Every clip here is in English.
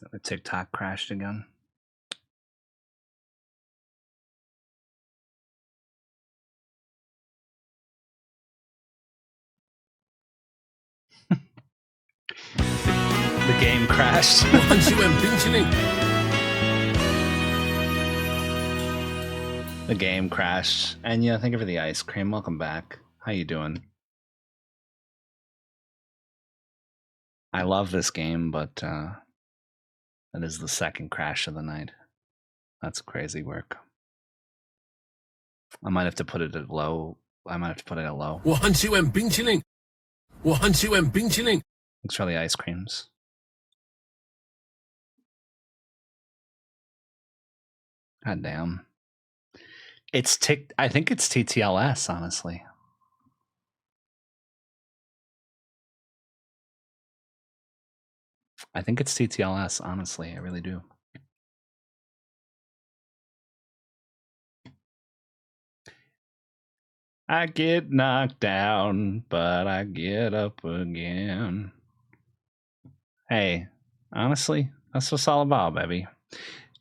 The TikTok crashed again. The game crashed. The game crashed. And yeah, thank you for the ice cream. Welcome back. How you doing? I love this game, but that is the second crash of the night. That's crazy work. I might have to put it at low. I might have to put it at low. Thanks for the ice creams. God damn. I think it's TTLS, honestly. I think it's TTLS, honestly. I really do. I get knocked down, but I get up again. Hey, honestly, that's what it's all about, baby.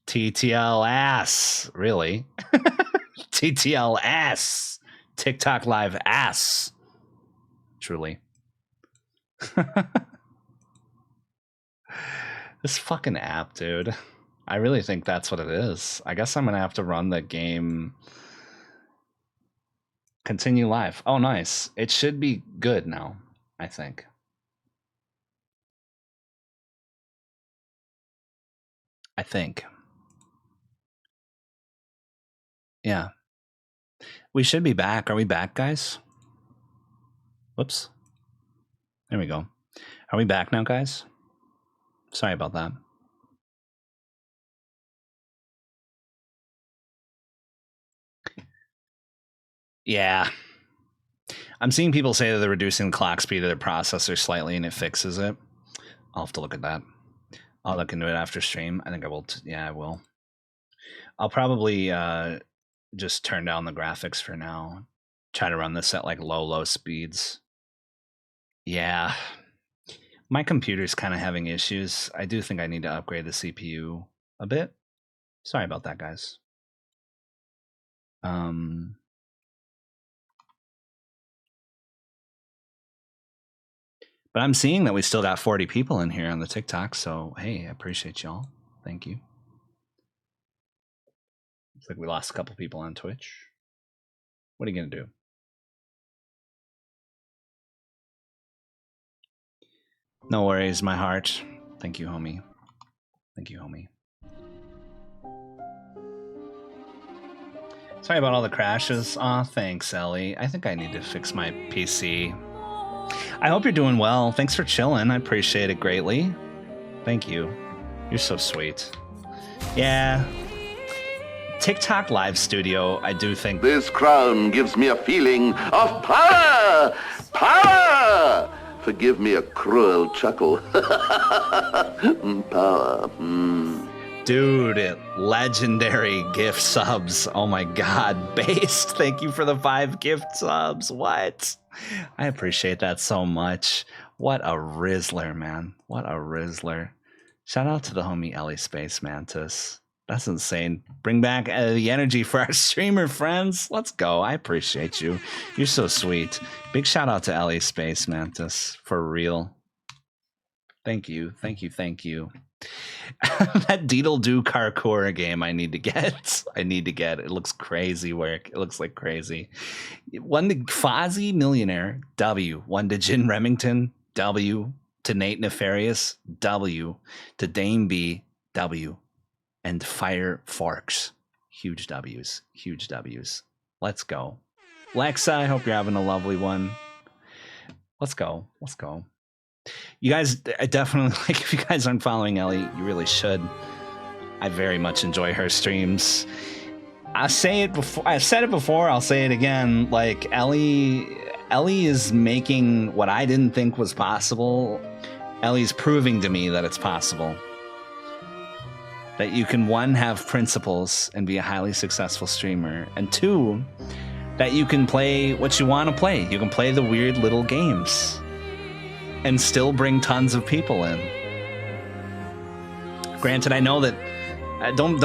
TTLS, really. TTLS. TikTok Live ass. Truly. This fucking app, dude. I really think that's what it is. I guess I'm going to have to run the game. Continue live. Oh, nice. It should be good now, I think. Yeah. We should be back. Are we back, guys? Whoops. There we go. Are we back now, guys? Sorry about that. Yeah. I'm seeing people say that they're reducing the clock speed of their processor slightly and it fixes it. I'll have to look at that. I'll look into it after stream. I think I will. Yeah, I will. I'll probably just turn down the graphics for now. Try to run this at like low speeds. Yeah. My computer's kind of having issues. I do think I need to upgrade the CPU a bit. Sorry about that, guys. But I'm seeing that we still got 40 people in here on the TikTok, so hey, I appreciate y'all. Thank you. Looks like we lost a couple people on Twitch. What are you gonna do? No worries, my heart. Thank you, homie. Thank you, homie. Sorry about all the crashes. Aw, thanks, Ellie. I think I need to fix my PC. I hope you're doing well. Thanks for chilling. I appreciate it greatly. Thank you. You're so sweet. Yeah. TikTok Live Studio, I do think... This crown gives me a feeling of power! Power! Forgive me a cruel chuckle. Power. Dude, legendary gift subs. Oh my god. Based, thank you for the 5 gift subs. What? I appreciate that so much. What a Rizzler, man. What a Rizzler. Shout out to the homie Ellie Space Mantis. That's insane. Bring back the energy for our streamer friends. Let's go. I appreciate you. You're so sweet. Big shout out to Ellie Space Mantis. For real. Thank you. Thank you. Thank you. That Deedle Do Carcour game I need to get. It looks crazy work. It looks like crazy. One to Fozzie Millionaire, W. One to Jin Remington, W. To Nate Nefarious, W. To Dame B, W. And Fire Forks. Huge W's. Huge W's. Let's go. Lexa, I hope you're having a lovely one. Let's go. Let's go. You guys, I definitely, like, if you guys aren't following Ellie, you really should. I very much enjoy her streams. I've said it before, I'll say it again. Like, Ellie is making what I didn't think was possible. Ellie's proving to me that it's possible. That you can, 1, have principles and be a highly successful streamer, and 2, that you can play what you want to play. You can play the weird little games and still bring tons of people in. Granted, I know that don't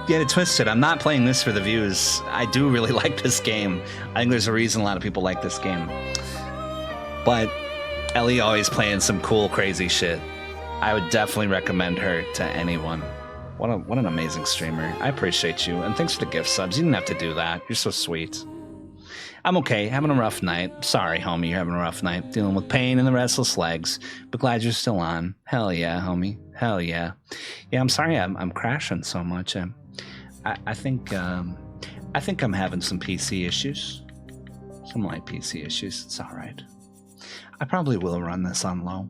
get it twisted. I'm not playing this for the views. I do really like this game. I think there's a reason a lot of people like this game. But Ellie always playing some cool, crazy shit. I would definitely recommend her to anyone. What an amazing streamer. I appreciate you, and thanks for the gift subs. You didn't have to do that. You're so sweet. I'm okay, having a rough night. Sorry, homie, you're having a rough night. Dealing with pain in the restless legs, but glad you're still on. Hell yeah, homie. Hell yeah. Yeah, I'm sorry I'm crashing so much. I think I'm having some PC issues. Some light PC issues. It's all right. I probably will run this on low.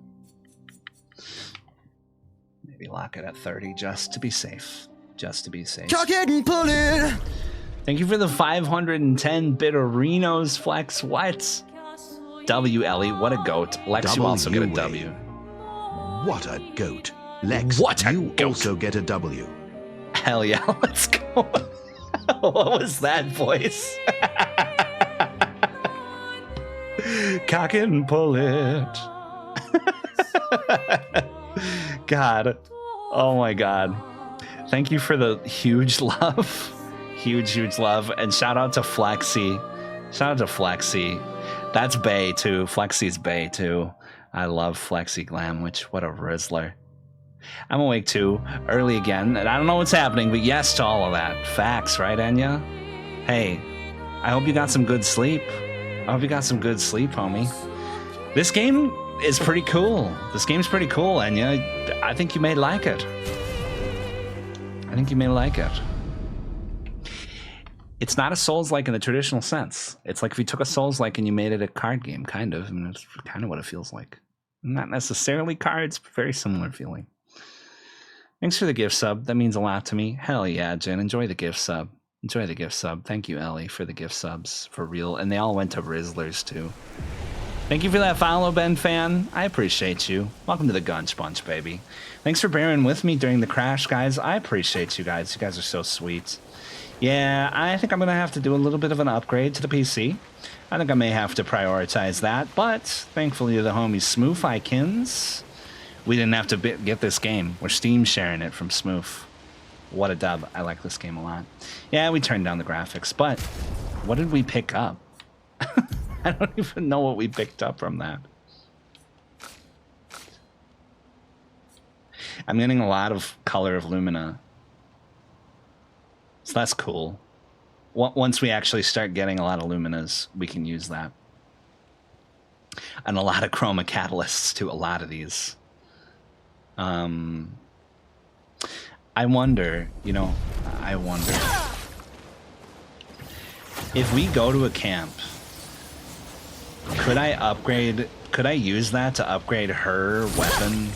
Maybe lock it at 30 just to be safe. Just to be safe. Cock it and pull it. Thank you for the 510 Bitterinos Flex. What? W, Ellie. What a goat. Lex, you also get a W. What a goat. Lex, What a you goat. also get a W. Hell yeah, let's go. What was that voice? Cock it and pull it. God. Oh my God. Thank you for the huge love. Huge love. And shout out to Flexi. Shout out to Flexi. That's Bay too. Flexi's Bay too. I love Flexi Glamwich. What a Rizzler. I'm awake too, early again, and I don't know what's happening, but yes to all of that. Facts, right, Enya? Hey, I hope you got some good sleep. I hope you got some good sleep, homie. This game is pretty cool. This game's pretty cool, Enya. I think you may like it. I think you may like it. It's not a Souls-like in the traditional sense. It's like if you took a Souls-like and you made it a card game, kind of. I mean, it's kind of what it feels like. Not necessarily cards, but very similar feeling. Thanks for the gift sub. That means a lot to me. Hell yeah, Jen. Enjoy the gift sub. Enjoy the gift sub. Thank you, Ellie, for the gift subs. For real. And they all went to Rizzlers, too. Thank you for that follow, Ben Fan. I appreciate you. Welcome to the Gunch Bunch, baby. Thanks for bearing with me during the crash, guys. I appreciate you guys. You guys are so sweet. Yeah, I think I'm going to have to do a little bit of an upgrade to the PC. I think I may have to prioritize that. But thankfully, the homies Smoofikins, we didn't have to get this game. We're Steam sharing it from Smoof. What a dub. I like this game a lot. Yeah, we turned down the graphics, but what did we pick up? I don't even know what we picked up from that. I'm getting a lot of Color of Lumina. So that's cool. Once we actually start getting a lot of Luminas, we can use that. And a lot of Chroma Catalysts to a lot of these. I wonder, I wonder if we go to a camp, could I use that to upgrade her weapon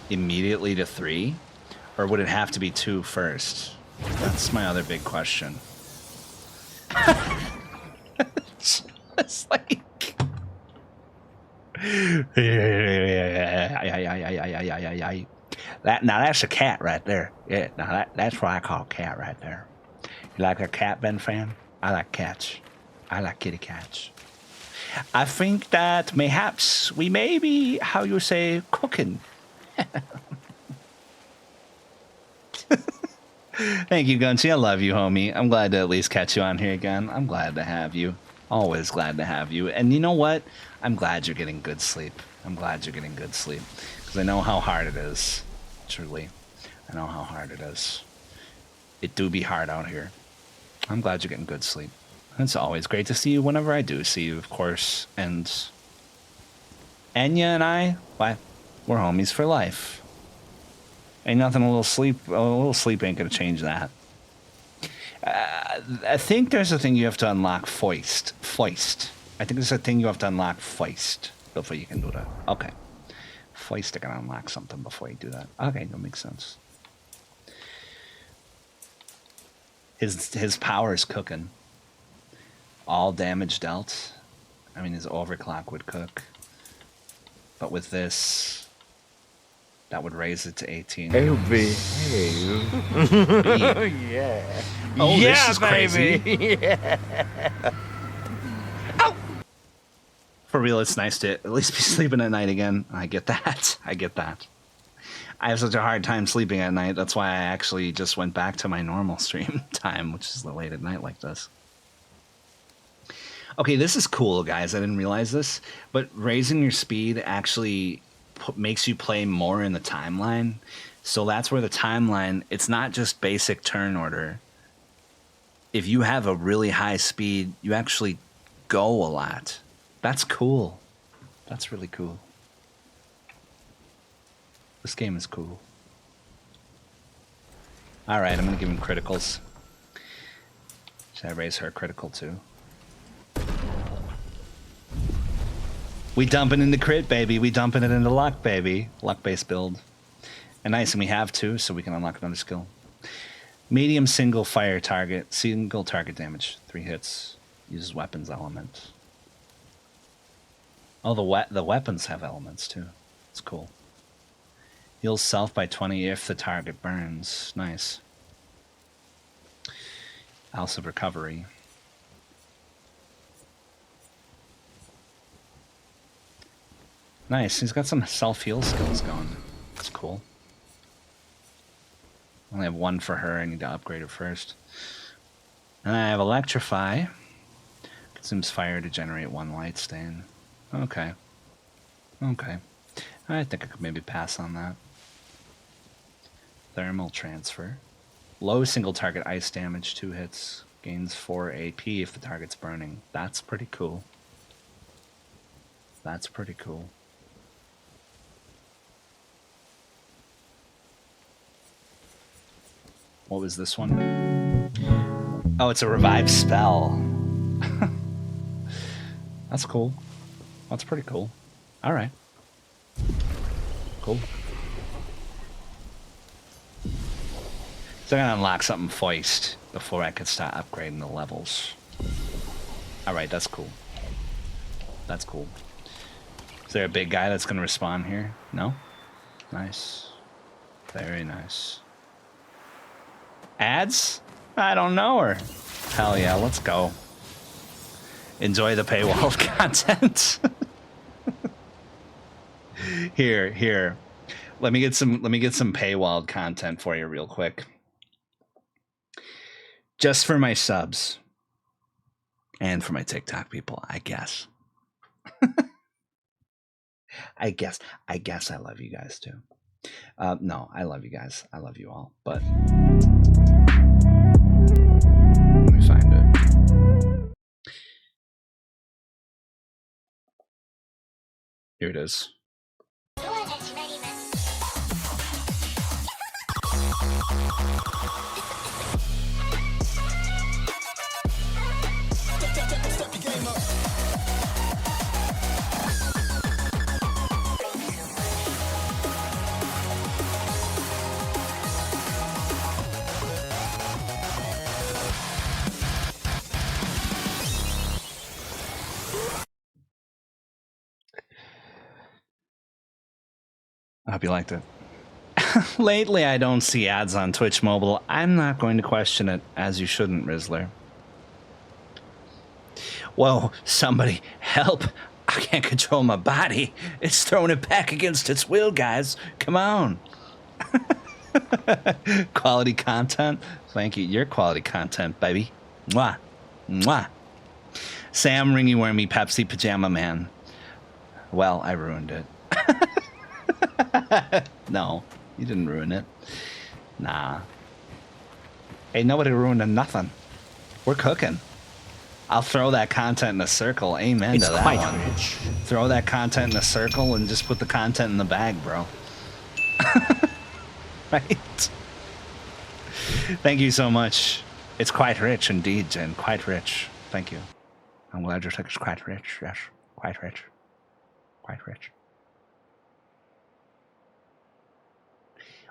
immediately to 3? Or would it have to be 2 first? That's my other big question. It's like... Now that's a cat right there. Yeah, now that's what I call a cat right there. You like a cat, Ben fan? I like cats. I like kitty cats. I think that mayhaps we may be, how you say, cooking. Thank you, Gunchy. I love you, homie. I'm glad to at least catch you on here again. I'm glad to have you. Always glad to have you. And you know what? I'm glad you're getting good sleep. I'm glad you're getting good sleep. Because I know how hard it is. Truly. I know how hard it is. It do be hard out here. I'm glad you're getting good sleep. It's always great to see you whenever I do see you, of course. And Enya and I, why, we're homies for life. Ain't nothing a little sleep ain't gonna change that. I think there's a thing you have to unlock Foist. I think there's a thing you have to unlock Foist before you can do that. Okay. Foist, I can unlock something before you do that. Okay, that makes sense. His power is cooking. All damage dealt. I mean, his overclock would cook. But with this... that would raise it to 18. Oh, behave. Yeah. Oh, yeah, this is crazy. baby. Yeah. Ow! For real, it's nice to at least be sleeping at night again. I get that. I get that. I have such a hard time sleeping at night. That's why I actually just went back to my normal stream time, which is late at night like this. Okay, this is cool, guys. I didn't realize this, but raising your speed actually makes you play more in the timeline. So that's where the timeline, it's not just basic turn order. If you have a really high speed, you actually go a lot. That's cool. That's really cool. This game is cool. All right, I'm going to give him criticals. Should I raise her critical too? We dumping into crit, baby. We dumping it into luck, baby. Luck-based build. And nice, and we have two, so we can unlock another skill. Medium single fire target. Single target damage. 3 hits. Uses weapons element. Oh, the weapons have elements too. It's cool. Heals self by 20 if the target burns. Nice. House of Recovery. Nice. He's got some self-heal skills going. That's cool. Only have 1 for her. I need to upgrade her first. And I have Electrify. Consumes fire to generate 1 light stain. Okay. Okay. I think I could maybe pass on that. Thermal Transfer. Low single target ice damage, 2 hits. Gains 4 AP if the target's burning. That's pretty cool. That's pretty cool. What was this one? Oh, it's a revive spell. That's cool. That's pretty cool. All right. Cool. So I'm gonna unlock something first before I could start upgrading the levels. All right, that's cool. That's cool. Is there a big guy that's gonna respawn here? No? Nice. Very nice. Ads? I don't know her. Hell yeah, let's go. Enjoy the paywall content. Here. Let me get some paywall content for you real quick. Just for my subs. And for my TikTok people, I guess. I guess I love you guys too. No, I love you guys. I love you all. But let me find it. Here it is. I hope you liked it. Lately, I don't see ads on Twitch Mobile. I'm not going to question it, as you shouldn't, Rizzler. Whoa, somebody help. I can't control my body. It's throwing it back against its will, guys. Come on. Quality content? Thank you. Your quality content, baby. Mwah. Mwah. Sam Ringy Wormy Pepsi Pajama Man. Well, I ruined it. No, you didn't ruin it. Nah. Hey, nobody ruined nothing. We're cooking. I'll throw that content in a circle. Amen to that one. It's quite rich. Throw that content in a circle and just put the content in the bag, bro. Right? Thank you so much. It's quite rich indeed, Jen. Quite rich. Thank you. I'm glad your text is quite rich. Yes. Quite rich. Quite rich.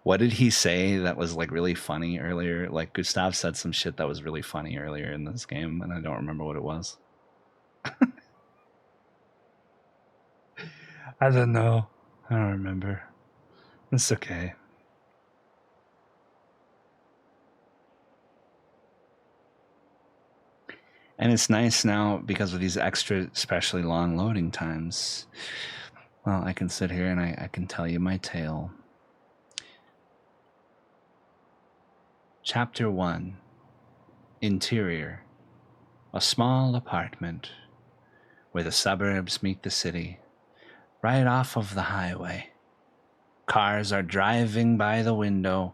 What did he say that was like really funny earlier? Like Gustav said some shit that was really funny earlier in this game, and I don't remember what it was. I don't know. I don't remember. It's okay. And it's nice now because of these extra, especially long loading times. Well, I can sit here and I can tell you my tale. Chapter 1. Interior. A small apartment where the suburbs meet the city, right off of the highway. Cars are driving by the window.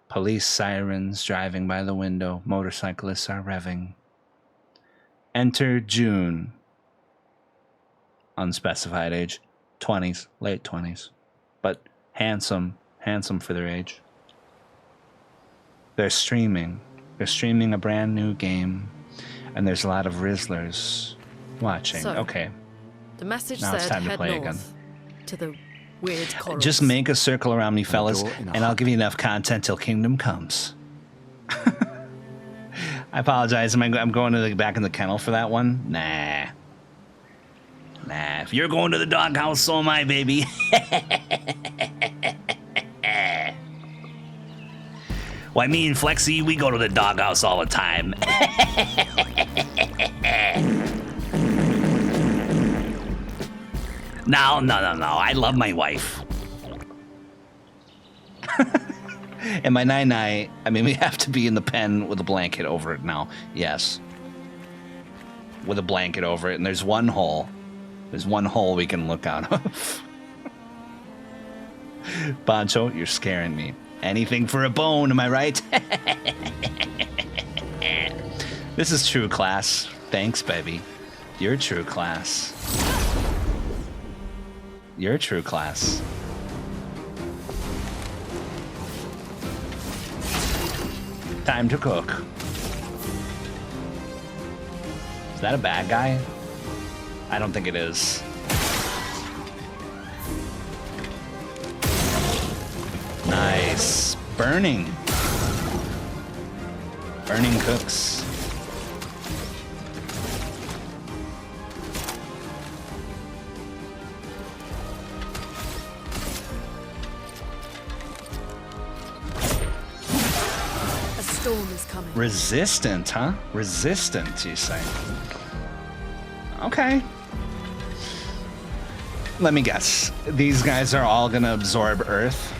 Police sirens driving by the window. Motorcyclists are revving. Enter June. Unspecified age. 20s, late 20s. But handsome for their age. They're streaming. They're streaming a brand new game. And there's a lot of Rizzlers watching. So, okay. The message Now it's said time to head play north again. to the weird corals. Just make a circle around me, fellas, door in a and I'll give you enough content till Kingdom comes. I apologize. I'm going to the back in the kennel for that one? Nah. If you're going to the doghouse, so am I, baby. Why, me and Flexi, we go to the doghouse all the time. No. I love my wife. And my nai-nai, I mean, we have to be in the pen with a blanket over it now. Yes. With a blanket over it, and there's one hole. There's one hole we can look out of. Bancho, you're scaring me. Anything for a bone, am I right? This is true class. Thanks, baby. You're true class. You're true class. Time to cook. Is that a bad guy? I don't think it is. Nice. Burning. Burning cooks. A storm is coming. Resistant, huh? Resistant, you say? Okay. Let me guess. These guys are all gonna absorb Earth.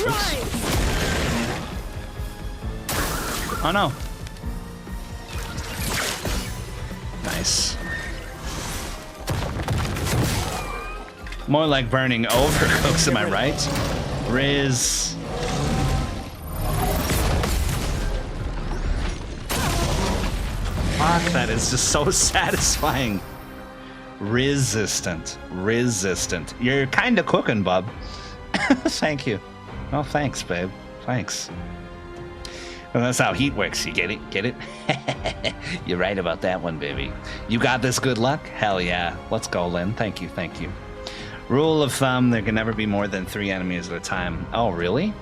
Right. Oh no. Nice. More like burning overcooks, am I right? Riz. Fuck, that is just so satisfying. Resistant. You're kind of cooking, bub. Thank you. Oh, thanks, babe. Thanks. Well, that's how heat works. You get it? Get it? You're right about that one, baby. You got this good luck? Hell yeah. Let's go, Lynn. Thank you. Rule of thumb, there can never be more than 3 enemies at a time. Oh, really?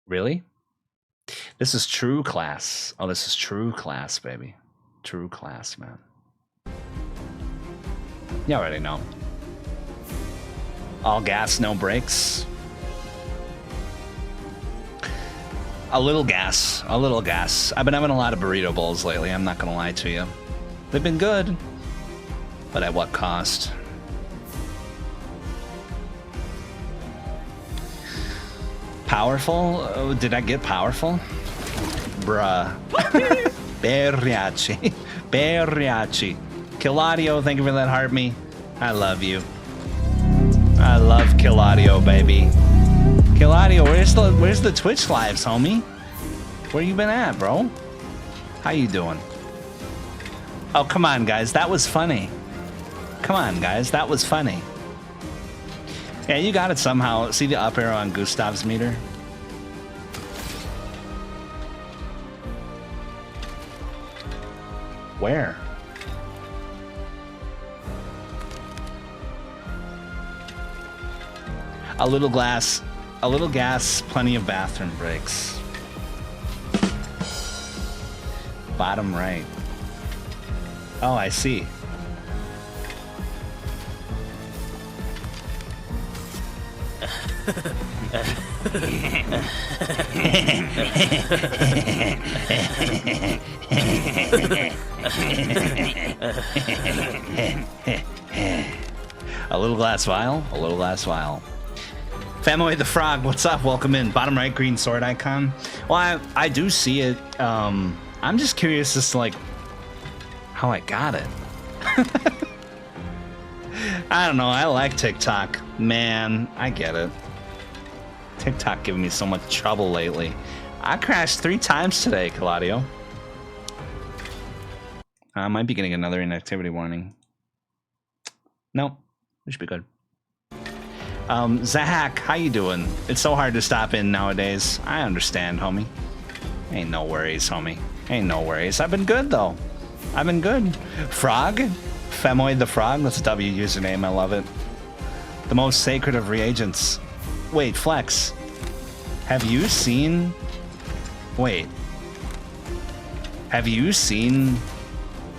Really? This is true class. Oh, this is true class, baby. True class, man. You already know. All gas, no brakes. A little gas. I've been having a lot of burrito bowls lately, I'm not gonna lie to you. They've been good, but at what cost? Powerful? Oh, did I get powerful? Bruh. Berriachi. Killadio, thank you for that heart me. I love you. I love Killadio, baby. Killadio, where's the Twitch lives, homie? Where you been at, bro? How you doing? Oh, come on, guys. That was funny. Yeah, you got it somehow. See the up arrow on Gustav's meter? Where? A little gas, plenty of bathroom breaks. Bottom right. Oh, I see. A little glass vial. Family the Frog, what's up? Welcome in. Bottom right, green sword icon. Well, I do see it. I'm just curious as to, like, how I got it. I don't know. I like TikTok. Man, I get it. TikTok giving me so much trouble lately. I crashed 3 times today, Claudio. I might be getting another inactivity warning. Nope. We should be good. Zach, how you doing? It's so hard to stop in nowadays. I understand, homie. Ain't no worries, homie. Ain't no worries. I've been good, though. I've been good. Frog? Femoid the Frog? That's a W username. I love it. The most sacred of reagents. Wait, Flex. Have you seen... Wait. Have you seen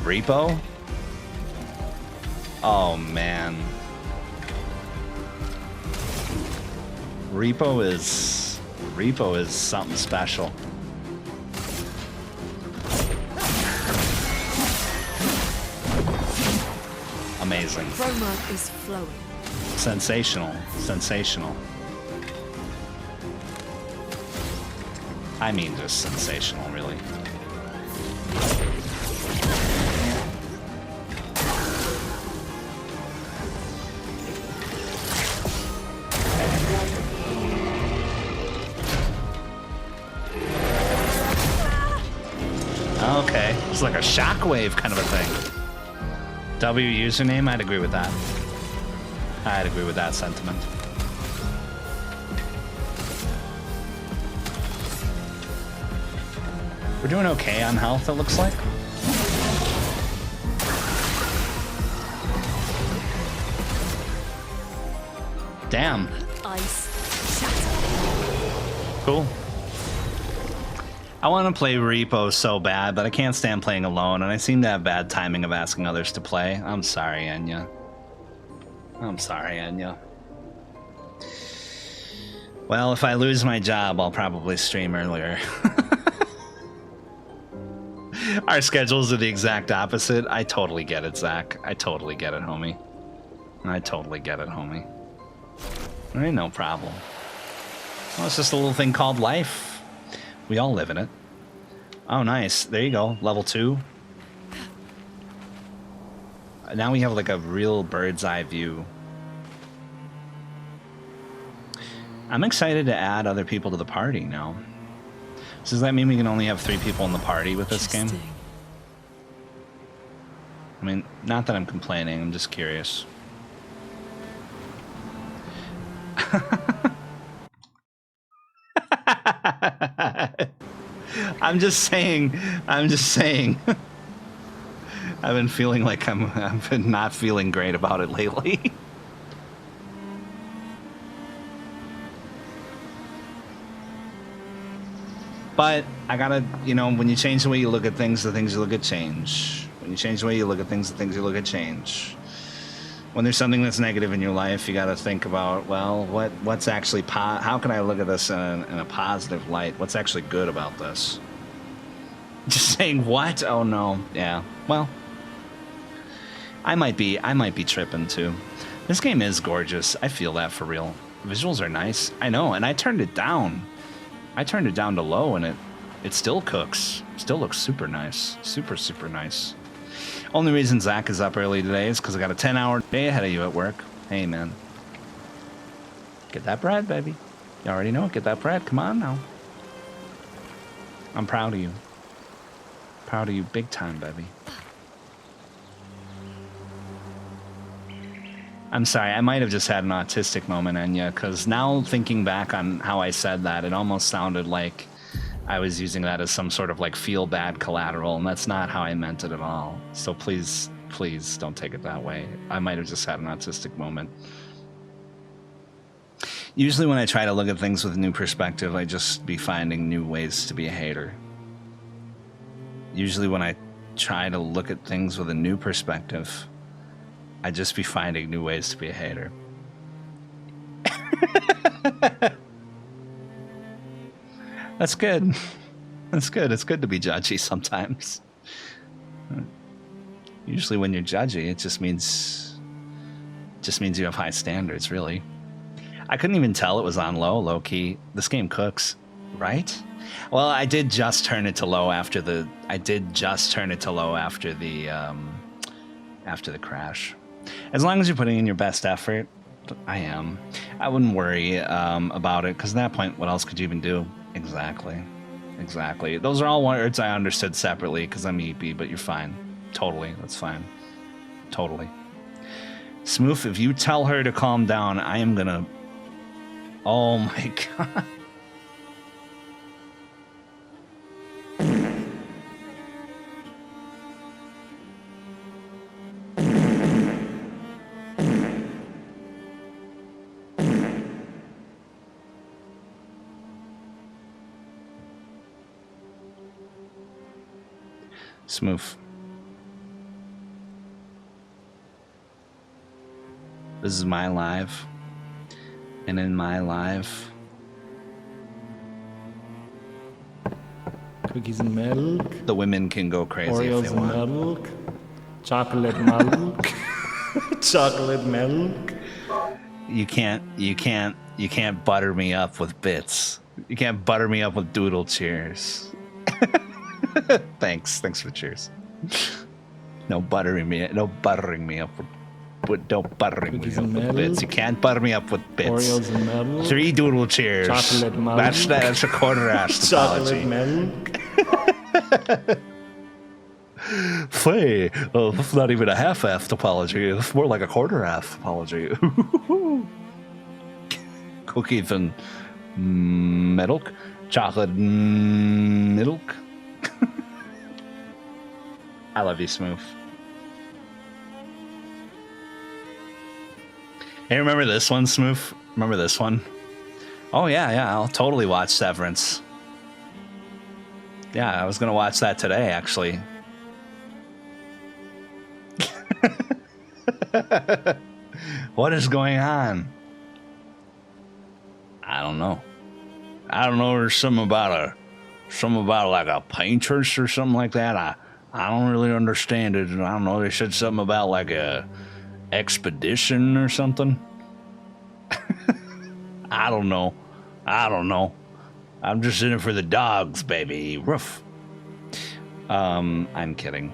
Repo? Oh, man. Repo is something special. Amazing. Chroma is flowing. Sensational. Sensational. I mean, just sensational, really. Okay, it's like a shockwave kind of a thing. W username, I'd agree with that. I'd agree with that sentiment. We're doing okay on health, it looks like. Damn. Ice shatter. Cool. I want to play Repo so bad, but I can't stand playing alone, and I seem to have bad timing of asking others to play. I'm sorry, Enya. I'm sorry, Enya. Well, if I lose my job, I'll probably stream earlier. Our schedules are the exact opposite. I totally get it, Zach. I totally get it, homie. I totally get it, homie. There ain't no problem. Well, it's just a little thing called life. We all live in it. Oh, nice. There you go. Level 2. Now we have like a real bird's eye view. I'm excited to add other people to the party now. So does that mean we can only have 3 people in the party with this game? I mean, not that I'm complaining. I'm just curious. I'm just saying. I've been feeling like I've been not feeling great about it lately. But I gotta, you know, when you change the way you look at things, the things you look at change. When you change the way you look at things, the things you look at change. When there's something that's negative in your life, you gotta think about, well, what's actually how can I look at this in a positive light? What's actually good about this? Just saying what? Oh no, yeah. Well, I might be tripping too. This game is gorgeous. I feel that for real. Visuals are nice. I know, and I turned it down. I turned it down to low, and it still cooks. Still looks super nice. Super, super nice. Only reason Zach is up early today is because I got a 10-hour day ahead of you at work. Hey, man. Get that bread, baby. You already know it. Get that bread. Come on now. I'm proud of you. Proud of you big time, baby. I'm sorry, I might have just had an autistic moment, Enya, because now thinking back on how I said that, it almost sounded like I was using that as some sort of like feel bad collateral, and that's not how I meant it at all. So please, please don't take it that way. I might have just had an autistic moment. Usually when I try to look at things with a new perspective, I just be finding new ways to be a hater. Usually when I try to look at things with a new perspective, I just be finding new ways to be a hater. That's good. That's good. It's good to be judgy sometimes. Usually when you're judgy, it just means you have high standards, really. I couldn't even tell it was on low key. This game cooks, right? Well, I did just turn it to low after the. After the crash. As long as you're putting in your best effort, I am. I wouldn't worry about it, because at that point, what else could you even do? Exactly. Those are all words I understood separately, because I'm EP, but you're fine. Totally, that's fine. Totally. Smooth, if you tell her to calm down, I am gonna... Oh my god. Smooth. This is my live. And in my live, cookies and milk, the women can go crazy Oreos if they want. and milk, chocolate milk, chocolate milk. You can't butter me up with bits. You can't butter me up with doodle cheers. Thanks for cheers. No buttering me up with bits. You can't butter me up with bits. Oreos and milk, 3 doodle cheers. chocolate milk. That's a quarter-assed chocolate apology. milk. Faye, that's not even a half-assed apology. It's more like a quarter-assed apology. Cookies and milk, chocolate milk. I love you, Smooth. Hey, remember this one, Smooth? Remember this one? Oh, yeah, I'll totally watch Severance. Yeah, I was gonna watch that today, actually. What is going on? I don't know. There's something about like a painters or something like that. I don't really understand it. I don't know. They said something about like a expedition or something. I don't know. I'm just in it for the dogs, baby. Roof. I'm kidding.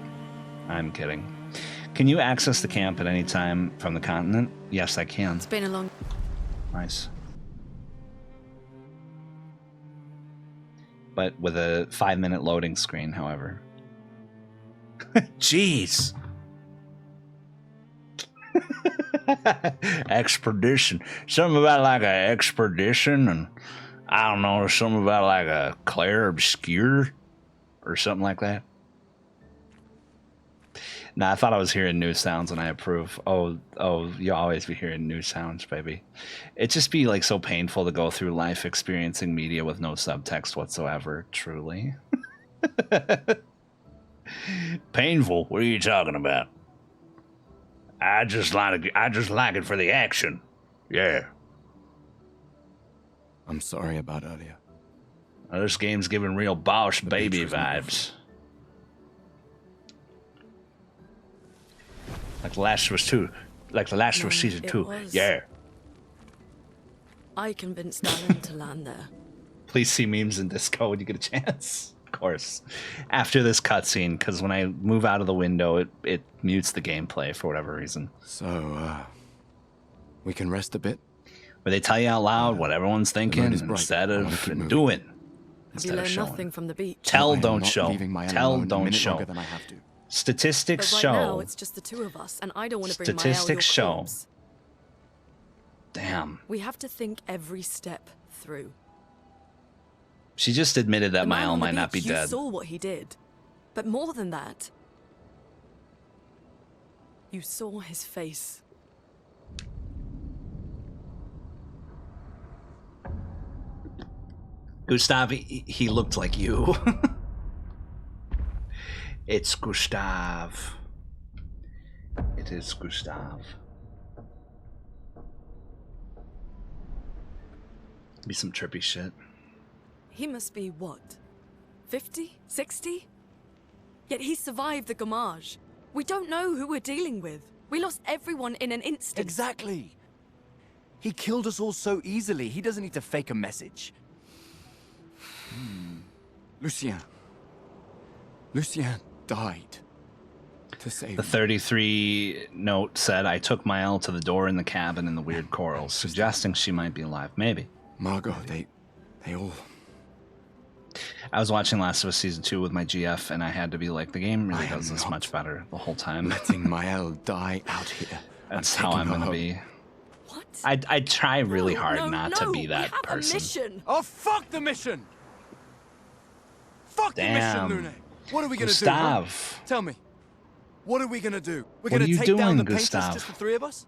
Can you access the camp at any time from the continent? Yes, I can. It's been a long... Nice. But with a 5-minute loading screen, however. Jeez. Expedition. Something about like an expedition, and I don't know, something about like a Clair Obscur or something like that. Nah, I thought I was hearing new sounds, and I approve. Oh, you always be hearing new sounds, baby. It just be like so painful to go through life experiencing media with no subtext whatsoever, truly. Painful? What are you talking about? I just like it for the action. Yeah. I'm sorry about earlier. Now, this game's giving real Bosch baby vibes. Like The Last of Us 2. Like The Last of Us Season 2. was. Yeah. I convinced Alan to land there. Please see memes in Disco when you get a chance. Of course. After this cutscene, because when I move out of the window, it mutes the gameplay for whatever reason. So, we can rest a bit? Where they tell you out loud what everyone's thinking instead of doing. You Instead of learn showing. nothing from the beach. Tell, I am don't not show. leaving my Tell, alone a don't minute show. longer than I have to. Statistics But right show. now, it's just the two of us, and I don't want to bring my ale or your Statistics show. corpse. Damn. We have to think every step through. She just admitted that The man Mile on the might not be beach, dead. You saw what he did. But more than that, you saw his face. Gustav, he looked like you. It's Gustav. It is Gustav. Be some trippy shit. He must be what? 50? 60? Yet he survived the Gamage. We don't know who we're dealing with. We lost everyone in an instant. Exactly! He killed us all so easily. He doesn't need to fake a message. Lucien. Lucien died to save The me. 33 note said, I took my L to the door in the cabin in the weird corals, suggesting she might be alive. Maybe. Margot, they all... I was watching Last of Us Season 2 with my GF, and I had to be like, the game really I am does this not much better the whole time. letting Maëlle die out here. That's how I'm going to be. What? I try really hard No, not no, to be that we have person. A mission. Oh, fuck the mission! Fuck Damn. the mission, Lune! What are we gonna do? Huh? Gustav. Tell me. What are we gonna do? We're What are gonna you take down doing, the painters, Gustav? just the three of us?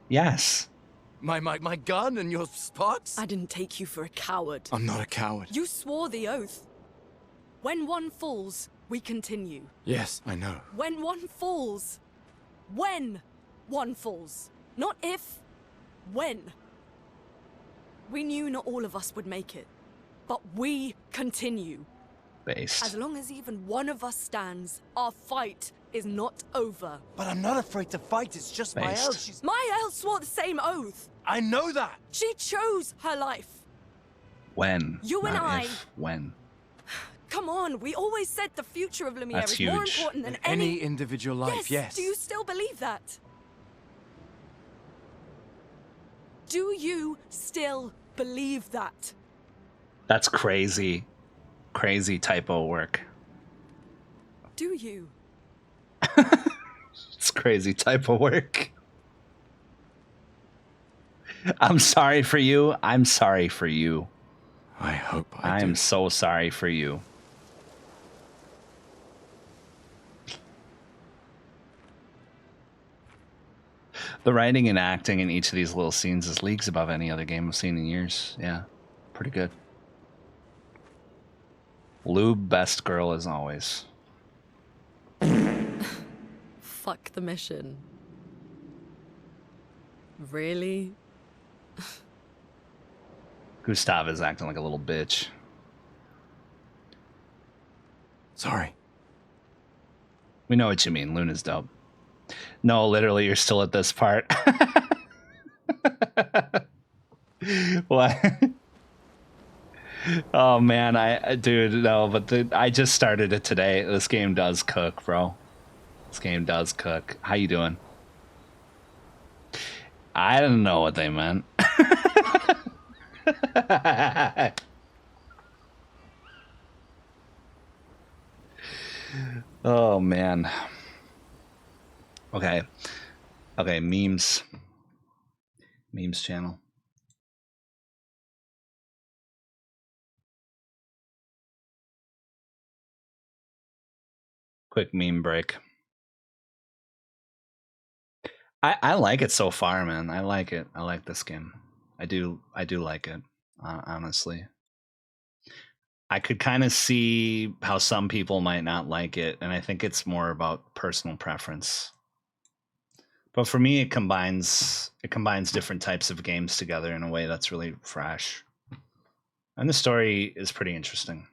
Yes. My gun and your sparks? I didn't take you for a coward. I'm not a coward. You swore the oath. When one falls, we continue. Yes, I know. When one falls. When one falls. Not if. When. We knew not all of us would make it. But we continue. As Based. long as even one of us stands, our fight is not over. But I'm not afraid to fight. It's just Based. Maëlle. She's... Maëlle swore the same oath. I know that. She chose her life. When? You and not I- if, when. Come on, we always said the future of Lumiere That's is more huge. important than Any individual life, yes. Do you still believe that? Do you still believe that? That's crazy. Crazy typo work. Do you? It's crazy typo work. I'm sorry for you. I'm sorry for you. I hope I I do. am so sorry for you. The writing and acting in each of these little scenes is leagues above any other game I've seen in years. Yeah, pretty good. Lube, best girl as always. Fuck the mission. Really? Gustav is acting like a little bitch. Sorry. We know what you mean. Luna's dope. No, literally, you're still at this part. What? Oh man, dude, no, but I just started it today. This game does cook, bro. This game does cook. How you doing? I didn't know what they meant. Oh man. Okay. Okay, memes. Memes channel. Quick meme break. I like it so far, man. I like it. I like this game. I do like it, honestly. I could kind of see how some people might not like it, and I think it's more about personal preference. But for me, it combines different types of games together in a way that's really fresh. And the story is pretty interesting.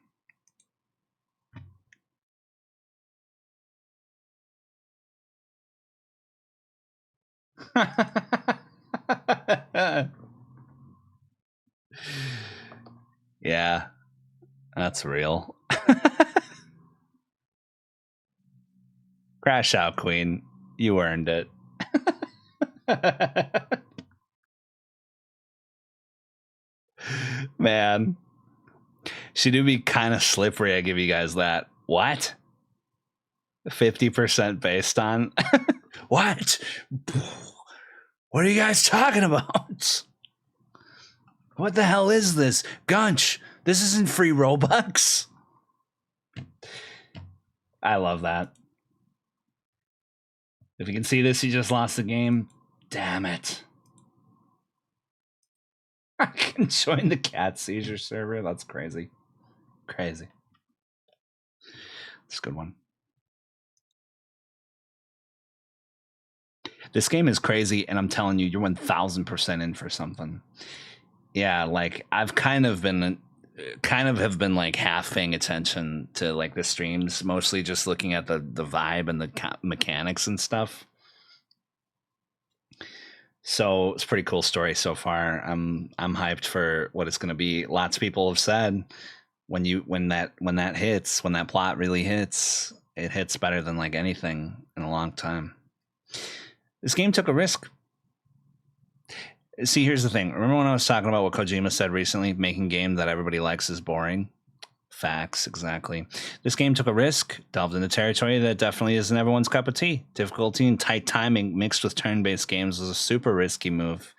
Yeah, that's real. Crash out, Queen. You earned it. Man, she do be kind of slippery. I give you guys that. What? 50% based on what? What are you guys talking about? What the hell is this? Gunch, this isn't free Robux. I love that. If you can see this, you just lost the game. Damn it. I can join the cat seizure server. That's crazy. Crazy. That's a good one. This game is crazy, and I'm telling you, you're 1000% in for something. Yeah, like I've kind of have been like half paying attention to like the streams, mostly just looking at the vibe and the mechanics and stuff. So it's a pretty cool story so far. I'm hyped for what it's going to be. Lots of people have said when that plot really hits, it hits better than like anything in a long time. This game took a risk. See, here's the thing. Remember when I was talking about what Kojima said recently? Making game that everybody likes is boring. Facts, exactly. This game took a risk, delved into territory that definitely isn't everyone's cup of tea. Difficulty and tight timing mixed with turn-based games was a super risky move.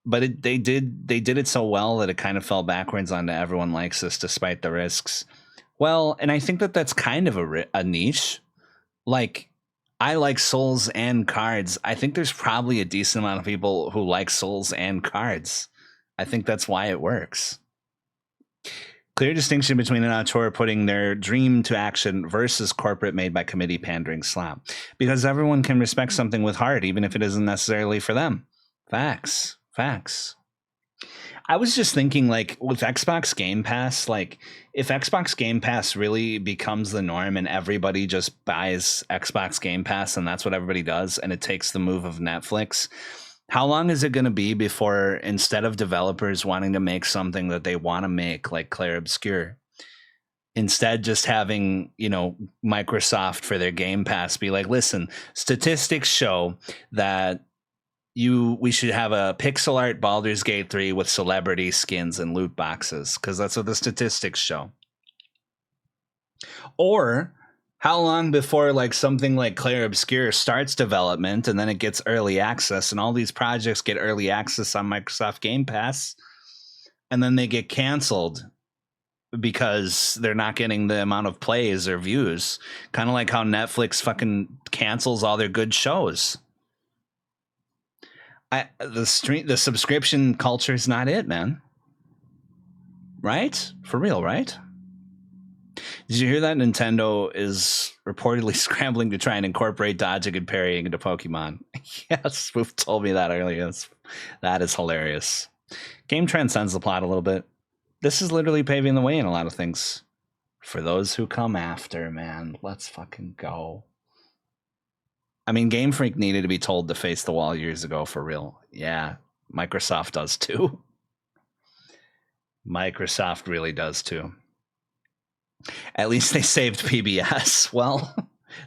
But they did it so well that it kind of fell backwards onto everyone likes this despite the risks. Well, and I think that that's kind of a niche. Like, I like Souls and cards. I think there's probably a decent amount of people who like Souls and cards. I think that's why it works. Clear distinction between an auteur putting their dream to action versus corporate made by committee pandering slop. Because everyone can respect something with heart, even if it isn't necessarily for them. Facts. I was just thinking, like, with Xbox Game Pass, like, if Xbox Game Pass really becomes the norm and everybody just buys Xbox Game Pass and that's what everybody does, and it takes the move of Netflix, how long is it going to be before, instead of developers wanting to make something that they want to make, like Clair Obscur, instead just having, Microsoft for their Game Pass be like, listen, statistics show that we should have a pixel art Baldur's Gate 3 with celebrity skins and loot boxes, because that's what the statistics show. Or how long before like something like Clair Obscur starts development and then it gets early access, and all these projects get early access on Microsoft Game Pass, and then they get canceled because they're not getting the amount of plays or views, kind of like how Netflix fucking cancels all their good shows. The subscription culture is not it, man. Right? For real, right? Did you hear that Nintendo is reportedly scrambling to try and incorporate dodging and parrying into Pokemon? Yes, Spoof told me that earlier. That is hilarious. Game transcends the plot a little bit. This is literally paving the way in a lot of things. For those who come after, man. Let's fucking go. I mean, Game Freak needed to be told to face the wall years ago, for real. Yeah, Microsoft does too. Microsoft really does too. At least they saved PBS. Well,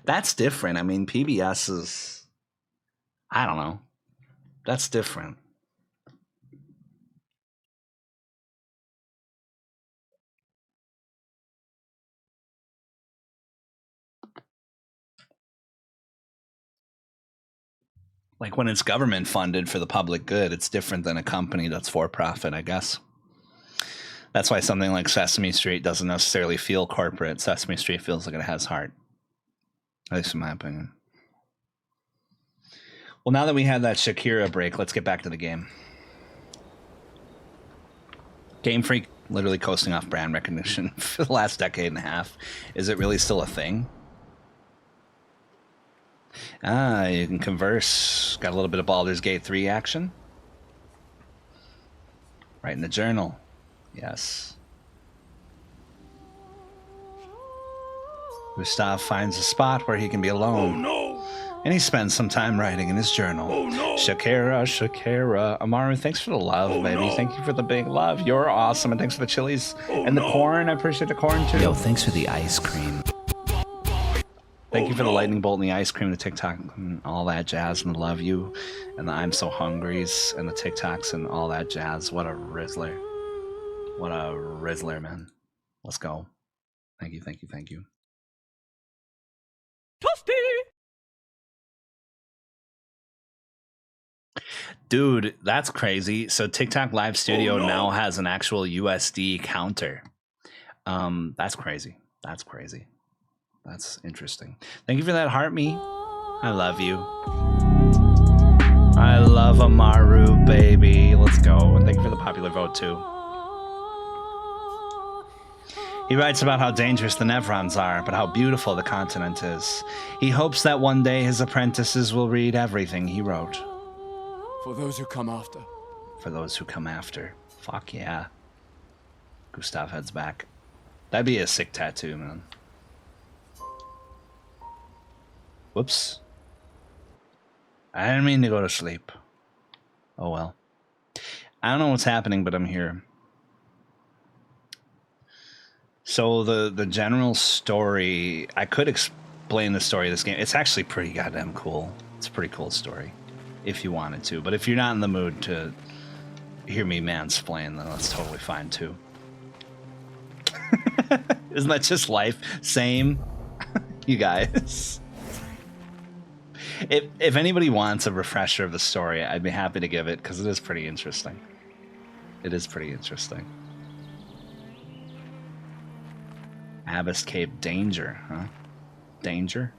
that's different. I mean, PBS is, I don't know. That's different. Like when it's government funded for the public good, it's different than a company that's for profit, I guess. That's why something like Sesame Street doesn't necessarily feel corporate. Sesame Street feels like it has heart. At least in my opinion. Well, now that we had that Shakira break, let's get back to the game. Game Freak literally coasting off brand recognition for the last decade and a half. Is it really still a thing? You can converse. Got a little bit of Baldur's Gate 3 action. Right in the journal. Yes. Gustav finds a spot where he can be alone. Oh no! And he spends some time writing in his journal. Oh no! Shakira. Amaru, thanks for the love, baby. No. Thank you for the big love. You're awesome, and thanks for the chilies and the corn. I appreciate the corn too. Yo, thanks for the ice cream. Thank you for the lightning bolt and the ice cream, the TikTok, and all that jazz, and the love you, and the I'm so hungries, and the TikToks, and all that jazz. What a Rizzler. What a Rizzler, man. Let's go. Thank you. Toasty! Dude, that's crazy. So TikTok Live Studio now has an actual USD counter. That's crazy. That's interesting. Thank you for that heart, me. I love you. I love Amaru, baby. Let's go. And thank you for the popular vote, too. He writes about how dangerous the Nevrons are, but how beautiful the continent is. He hopes that one day his apprentices will read everything he wrote. For those who come after. For those who come after. Fuck yeah. Gustav heads back. That'd be a sick tattoo, man. Whoops. I didn't mean to go to sleep. Oh well. I don't know what's happening, but I'm here. So the general story, I could explain the story of this game. It's actually pretty goddamn cool. It's a pretty cool story, if you wanted to. But if you're not in the mood to hear me mansplain, then that's totally fine too. Isn't that just life? Same, you guys. If anybody wants a refresher of the story, I'd be happy to give it, because it is pretty interesting. It is pretty interesting. Abyss Cave Danger, huh? Danger?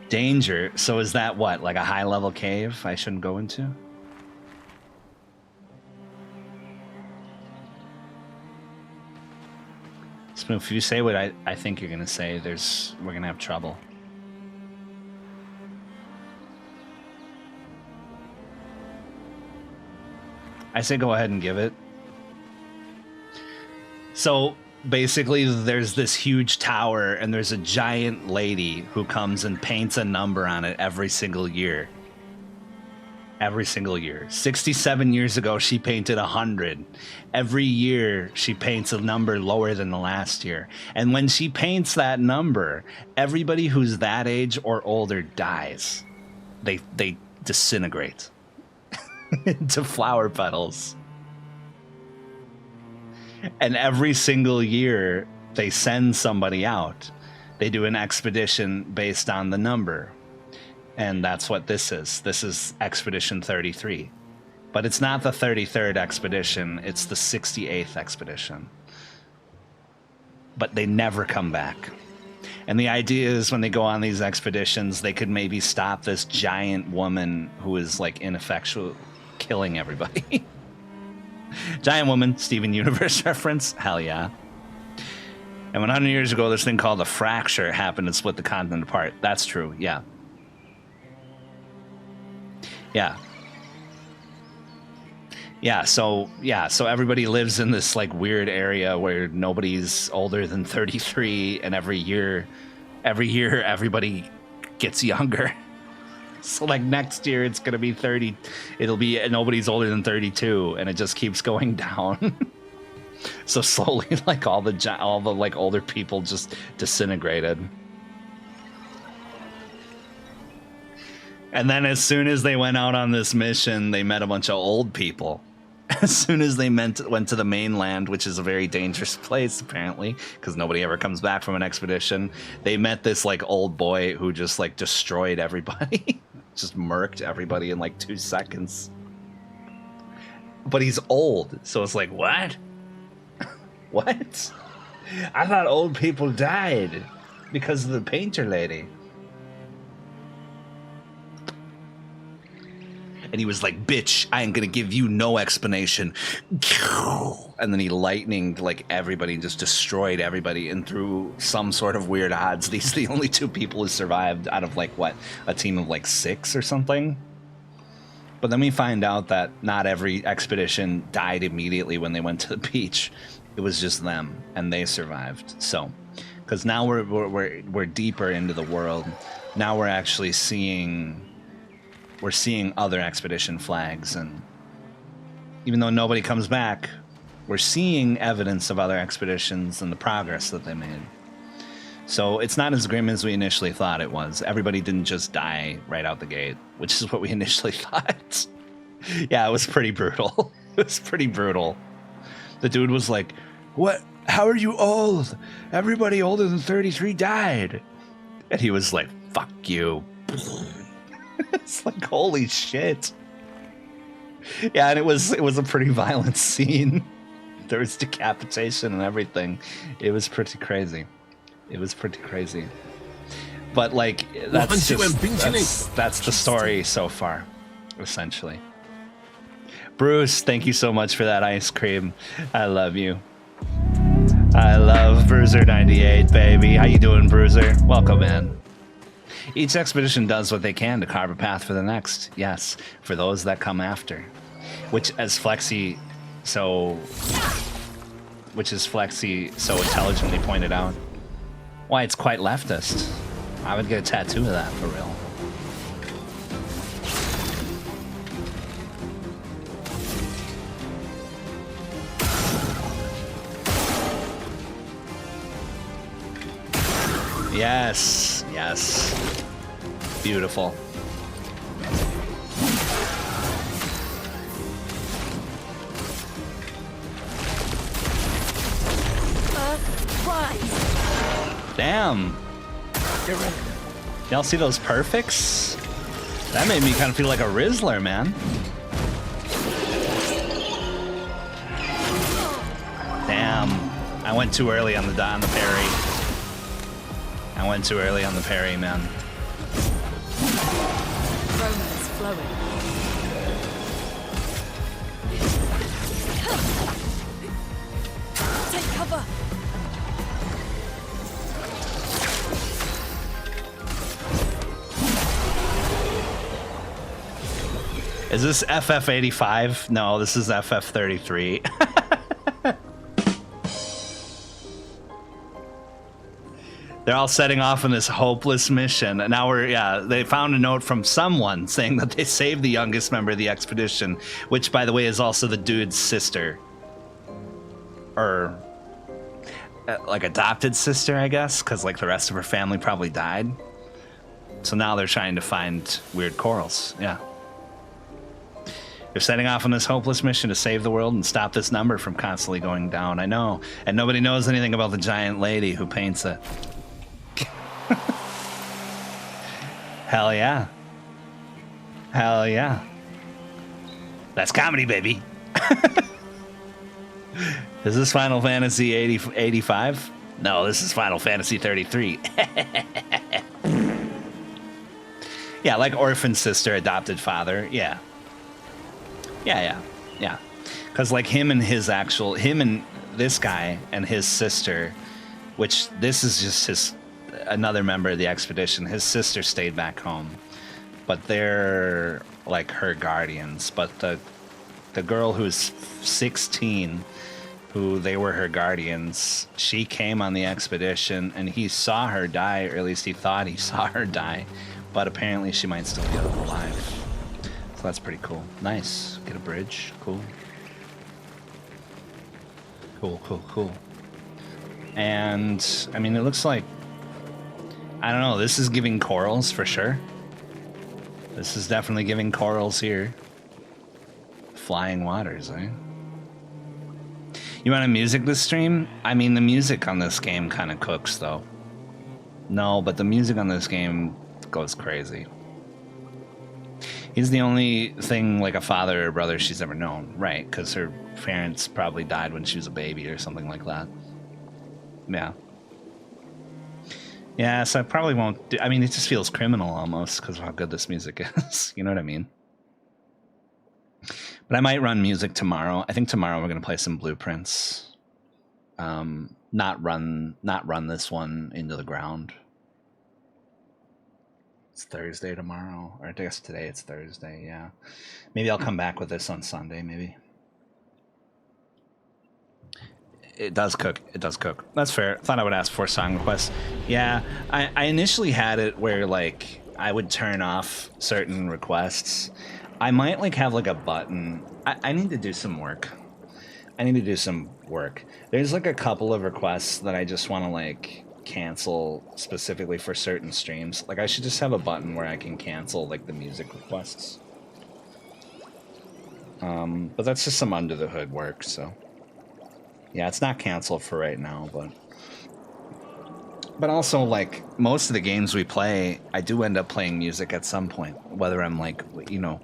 Danger, so is that what, like a high-level cave I shouldn't go into? Smooth, if you say what I think you're gonna say, we're gonna have trouble. I say go ahead and give it. So basically there's this huge tower and there's a giant lady who comes and paints a number on it every single year. Every single year. 67 years ago, she painted 100. Every year, she paints a number lower than the last year. And when she paints that number, everybody who's that age or older dies. They disintegrate into flower petals. And every single year, they send somebody out. They do an expedition based on the number. And that's what this is. This is Expedition 33. But it's not the 33rd expedition, it's the 68th expedition. But they never come back. And the idea is when they go on these expeditions, they could maybe stop this giant woman who is like ineffectual, killing everybody. Giant woman, Steven Universe reference, hell yeah. And 100 years ago, this thing called a fracture happened and split the continent apart. That's true, yeah. So everybody lives in this like weird area where nobody's older than 33, and every year everybody gets younger. So like next year it's gonna be 30. It'll be nobody's older than 32, and it just keeps going down. So slowly, like all the like older people just disintegrated. And then as soon as they went out on this mission, they met a bunch of old people. As soon as they went to the mainland, which is a very dangerous place, apparently, because nobody ever comes back from an expedition, they met this, like, old boy who just, like, destroyed everybody. Just murked everybody in, like, 2 seconds. But he's old, so it's like, what? What? I thought old people died because of the painter lady. And he was like, bitch, I ain't gonna give you no explanation. And then he lightninged like everybody and just destroyed everybody. And through some sort of weird odds, these are the only 2 people who survived out of like, what, a team of like 6 or something? But then we find out that not every expedition died immediately when they went to the beach. It was just them, and they survived. So, because now we're deeper into the world. Now we're actually seeing other expedition flags, and even though nobody comes back, we're seeing evidence of other expeditions and the progress that they made. So it's not as grim as we initially thought it was. Everybody didn't just die right out the gate, which is what we initially thought. Yeah, it was pretty brutal. It was pretty brutal. The dude was like, what? How are you old? Everybody older than 33 died. And he was like, fuck you. It's like, holy shit. Yeah, and it was a pretty violent scene. There was decapitation and everything. It was pretty crazy. But like, that's the story so far, essentially. Bruce, thank you so much for that ice cream. I love you. I love Bruiser98, baby. How you doing, Bruiser? Welcome in. Each expedition does what they can to carve a path for the next. Yes, for those that come after. Which is Flexi so intelligently pointed out. Why, it's quite leftist. I would get a tattoo of that, for real. Yes, yes. Beautiful. Rise. Damn. Y'all see those perfects? That made me kind of feel like a Rizzler, man. Damn. I went too early on the parry. I went too early on the parry, man. Roma is flowing. Take cover. Is this FF85? No, this is FF33. They're all setting off on this hopeless mission. And now they found a note from someone saying that they saved the youngest member of the expedition, which, by the way, is also the dude's sister. Or, like, adopted sister, I guess, because, like, the rest of her family probably died. So now they're trying to find weird corals. Yeah. They're setting off on this hopeless mission to save the world and stop this number from constantly going down. I know. And nobody knows anything about the giant lady who paints it. Hell yeah. Hell yeah. That's comedy, baby. Is this Final Fantasy 85? No, this is Final Fantasy 33. Yeah, like orphan sister, adopted father. Yeah. Yeah. Because like him and this guy and his sister, which this is just another member of the expedition. His sister stayed back home, but they're like her guardians. But the girl who's 16, who they were her guardians, she came on the expedition and he saw her die, or at least he thought he saw her die, but apparently she might still be alive. So that's pretty cool. Nice. Get a bridge. Cool. Cool. And I mean, it looks like, I don't know, this is giving corals for sure. This is definitely giving corals here. Flying waters, eh? You want a music this stream? I mean, the music on this game kind of cooks, though. No, but the music on this game goes crazy. He's the only thing like a father or brother she's ever known, right? Because her parents probably died when she was a baby or something like that. Yeah. Yeah, so I probably won't do... I mean, it just feels criminal almost because of how good this music is. You know what I mean? But I might run music tomorrow. I think tomorrow we're going to play some blueprints. Not run this one into the ground. It's Thursday tomorrow. Or I guess today it's Thursday, yeah. Maybe I'll come back with this on Sunday, maybe. It does cook. It does cook. That's fair. Thought I would ask for song requests. Yeah, I initially had it where like I would turn off certain requests. I might like have like a button. I need to do some work. There's like a couple of requests that I just want to like cancel specifically for certain streams. Like I should just have a button where I can cancel like the music requests. But that's just some under the hood work, so. Yeah, it's not canceled for right now, but also like most of the games we play, I do end up playing music at some point, whether I'm like, you know,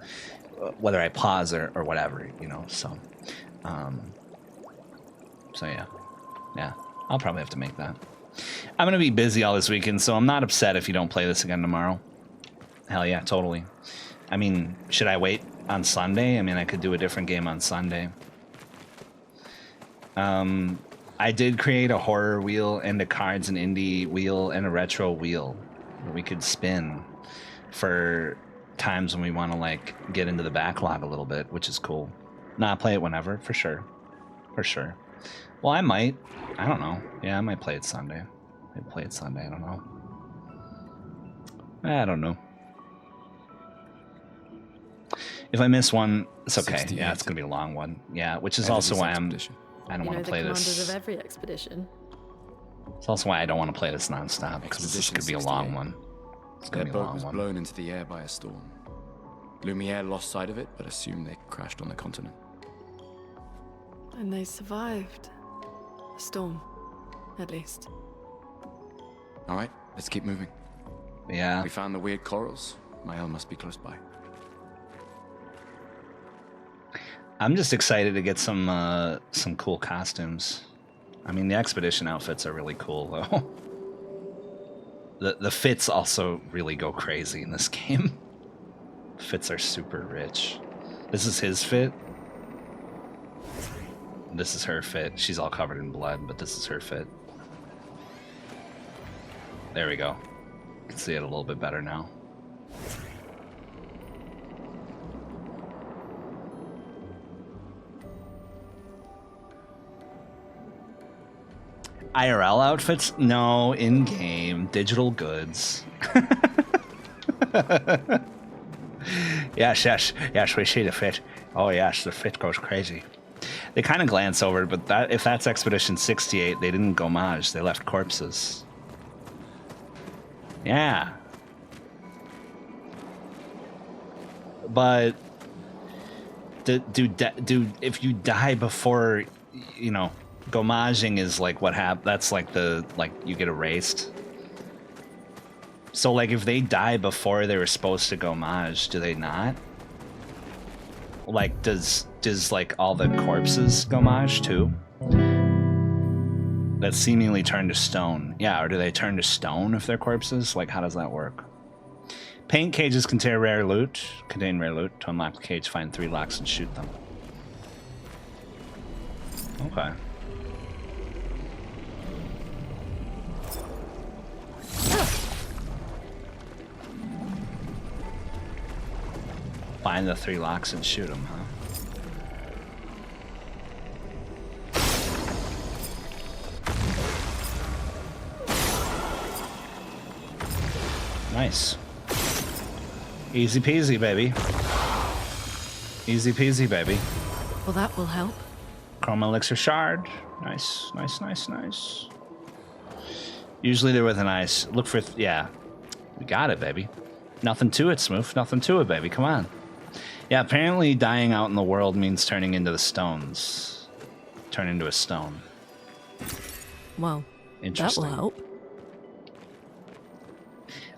whether I pause or whatever, you know, so yeah, I'll probably have to make that. I'm going to be busy all this weekend, so I'm not upset if you don't play this again tomorrow. Hell yeah, totally. I mean, should I wait on Sunday? I mean, I could do a different game on Sunday. I did create a horror wheel and a cards and indie wheel and a retro wheel that we could spin for times when we want to like get into the backlog a little bit, which is cool. Nah, play it whenever, for sure. Well, I might. I don't know. Yeah, I might play it Sunday. I don't know. If I miss one, it's okay. Yeah, it's gonna be a long one. Yeah, which is also why I don't want to play this. Commanders of every expedition. It's also why I don't want to play this nonstop, because this Exposition could be a long 68. one. It's Their gonna be a boat long was one. blown into the air by a storm. Lumiere lost sight of it, but assumed they crashed on the continent. And they survived. The storm, at least. All right, let's keep moving. Yeah. We found the weird corals. Mael must be close by. I'm just excited to get some cool costumes. I mean, the expedition outfits are really cool, though. The fits also really go crazy in this game. Fits are super rich. This is his fit. This is her fit. She's all covered in blood, but this is her fit. There we go. You can see it a little bit better now. IRL outfits? No, in-game. Digital goods. Yes, we see the fit. Oh yes, the fit goes crazy. They kind of glance over it, but that if that's Expedition 68, they didn't gomage, they left corpses. Yeah. But do if you die before, you know, gomaging is like what that's like you get erased. So like if they die before they were supposed to gomage, do they not? Like does like all the corpses gomage too? That seemingly turn to stone. Yeah, or do they turn to stone if they're corpses? Like how does that work? Paint cages contain rare loot. To unlock the cage, find 3 locks and shoot them. Okay. Find the 3 locks and shoot them, huh? Nice. Easy peasy, baby. Easy peasy, baby. Well, that will help. Chrome elixir shard. Nice, nice, nice, nice. Usually they're with an ice. Look for, yeah. We got it, baby. Nothing to it, Smooth. Nothing to it, baby. Come on. Yeah, apparently dying out in the world means turning into the stones. Turn into a stone. Well, that Interesting. will help.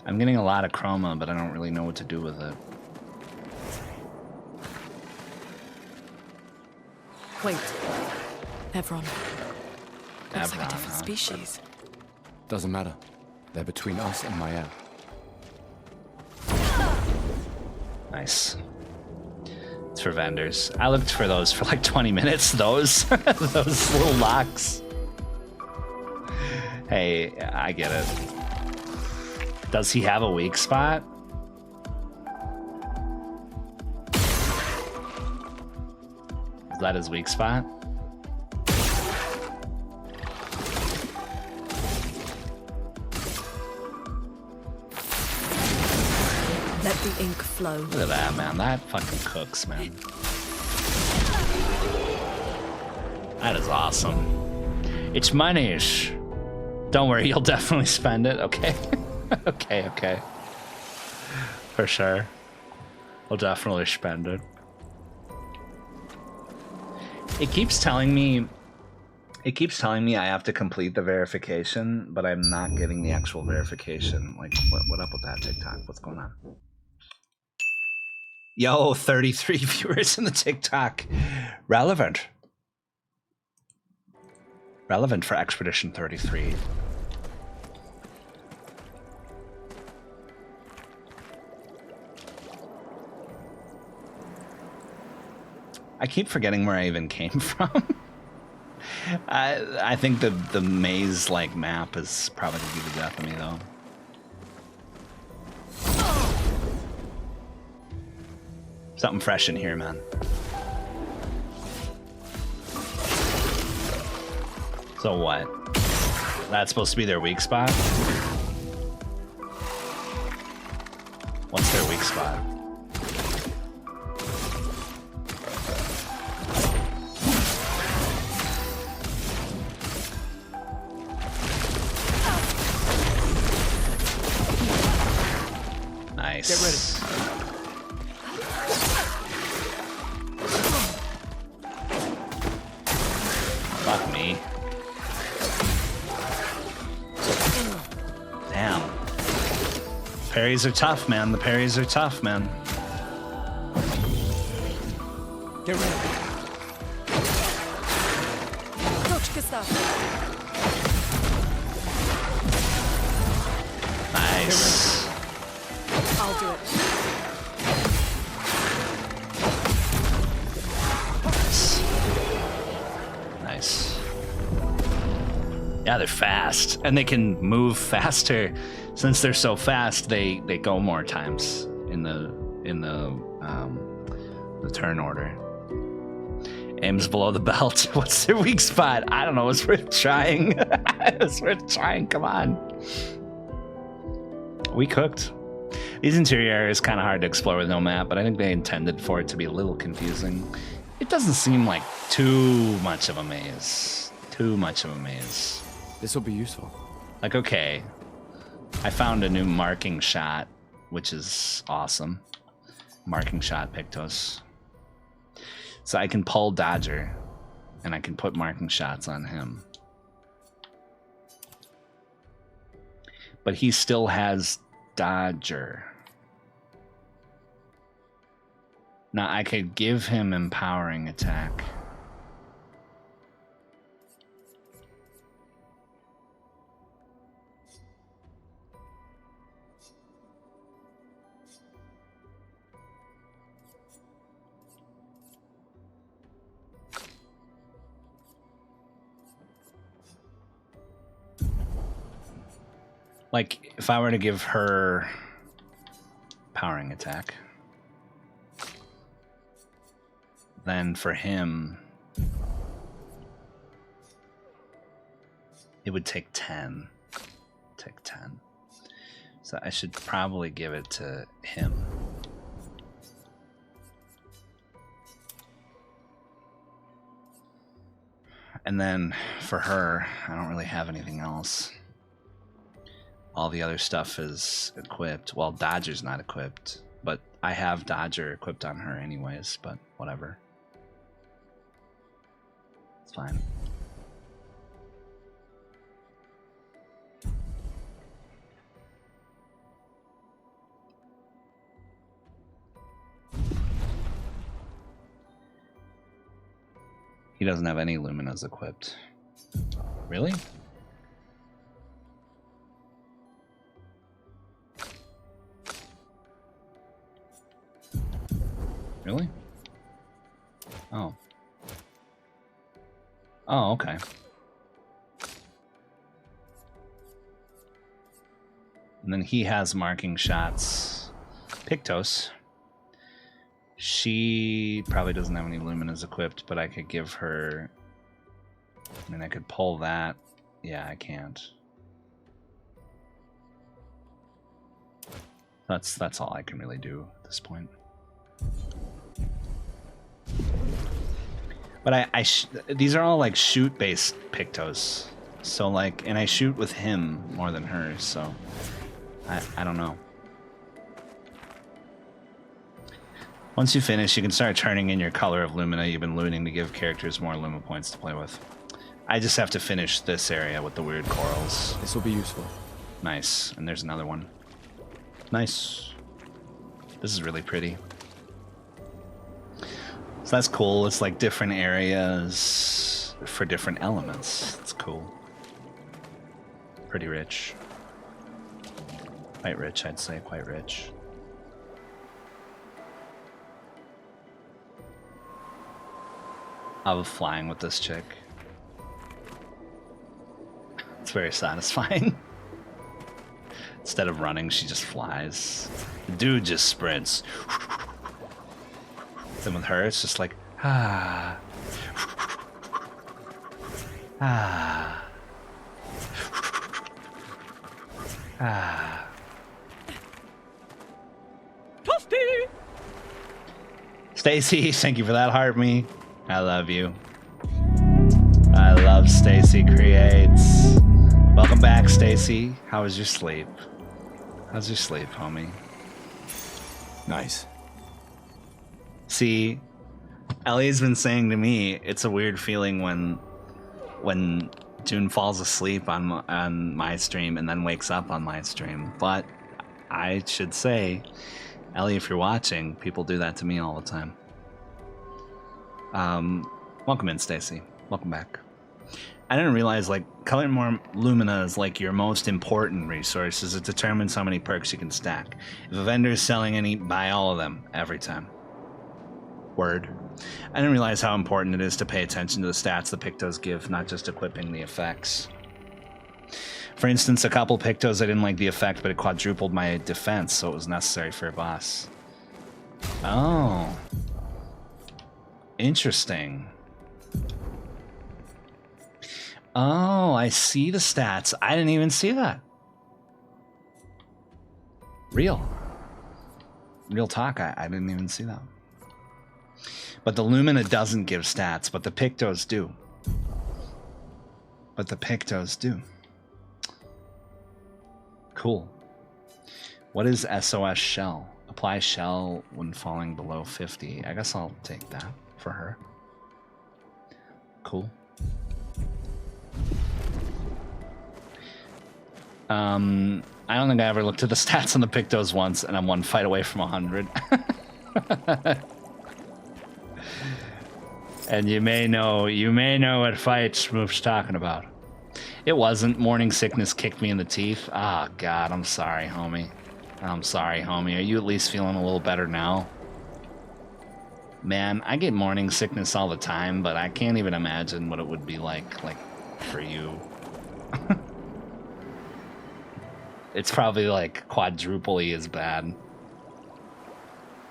I'm getting a lot of chroma, but I don't really know what to do with it. Wait. Evron. Looks like Evron, a different huh? species. Doesn't matter. They're between us and Mael. Nice. It's for vendors. I looked for those for like 20 minutes, those those little locks. Hey, I get it. Does he have a weak spot? Is that his weak spot? Let the ink flow. Look at that, man. That fucking cooks, man. That is awesome. It's money-ish. Don't worry, you'll definitely spend it, okay? Okay. For sure. I'll definitely spend it. It keeps telling me I have to complete the verification, but I'm not getting the actual verification. Like, what up with that TikTok? What's going on? Yo, 33 viewers in the TikTok. Relevant. Relevant for Expedition 33. I keep forgetting where I even came from. I think the maze like map is probably gonna be the death of me though. Something fresh in here, man. So what? That's supposed to be their weak spot? What's their weak spot? Fuck me. Damn. Parries are tough, man. The parries are tough, man. Get ready. Coach Gustav. Nice. I'll do it. Nice. Yeah, they're fast, and they can move faster. Since they're so fast, they go more times in the turn order. Aims below the belt. What's their weak spot? I don't know. It's worth trying. It's worth trying. Come on. We cooked. These interior areas kind of hard to explore with no map, but I think they intended for it to be a little confusing. It doesn't seem like too much of a maze. Too much of a maze. This will be useful. Like, okay, I found a new marking shot, which is awesome. Marking shot, Pictos. So I can pull Dodger, and I can put marking shots on him. But he still has Dodger. Now I could give him empowering attack. Like, if I were to give her powering attack, then for him, it would take 10. Take 10. So I should probably give it to him. And then for her, I don't really have anything else. All the other stuff is equipped. Well, Dodger's not equipped, but I have Dodger equipped on her anyways, but whatever. It's fine. He doesn't have any Luminas equipped. Really? Really? Oh. Oh, okay. And then he has marking shots. Pictos. She probably doesn't have any Luminas equipped, but I could give her... I mean, I could pull that. Yeah, I can't. That's all I can really do at this point. But these are all like shoot based Pictos, so like, and I shoot with him more than her, so I don't know. Once you finish, you can start turning in your color of Lumina you've been looting to give characters more Luma points to play with. I just have to finish this area with the weird corals. This will be useful. Nice, and there's another one. Nice. This is really pretty. So that's cool. It's like different areas for different elements. It's cool. Pretty rich. Quite rich, I'd say. Quite rich. I was flying with this chick. It's very satisfying. Instead of running, she just flies. The dude just sprints. Then with her, it's just like, ah. Ah. Ah. Toasty! Stacy, thank you for that heart me. I love you. I love Stacy Creates. Welcome back, Stacy. How was your sleep? How's your sleep, homie? Nice. See, Ellie's been saying to me, it's a weird feeling when when June falls asleep on my stream and then wakes up on my stream. But I should say, Ellie, if you're watching, people do that to me all the time. Welcome in, Stacy. Welcome back. I didn't realize, like, Color More Lumina is, like, your most important resource, as it determines how many perks you can stack. If a vendor is selling any, buy all of them, every time. Word. I didn't realize how important it is to pay attention to the stats the Pictos give, not just equipping the effects. For instance, a couple Pictos, I didn't like the effect, but it quadrupled my defense, so it was necessary for a boss. Oh. Interesting. Oh, I see the stats. I didn't even see that. Real talk, I didn't even see that. But the Lumina doesn't give stats, but the Pictos do. Cool. What is SOS Shell? Apply shell when falling below 50. I guess I'll take that for her. Cool. I don't think I ever looked at the stats on the Pictos once, and I'm one fight away from 100. And you may know what fight Smooth's talking about. It wasn't. Morning sickness kicked me in the teeth. Ah, oh, God, I'm sorry, homie. Are you at least feeling a little better now? Man, I get morning sickness all the time, but I can't even imagine what it would be like for you. It's probably like quadruply as bad.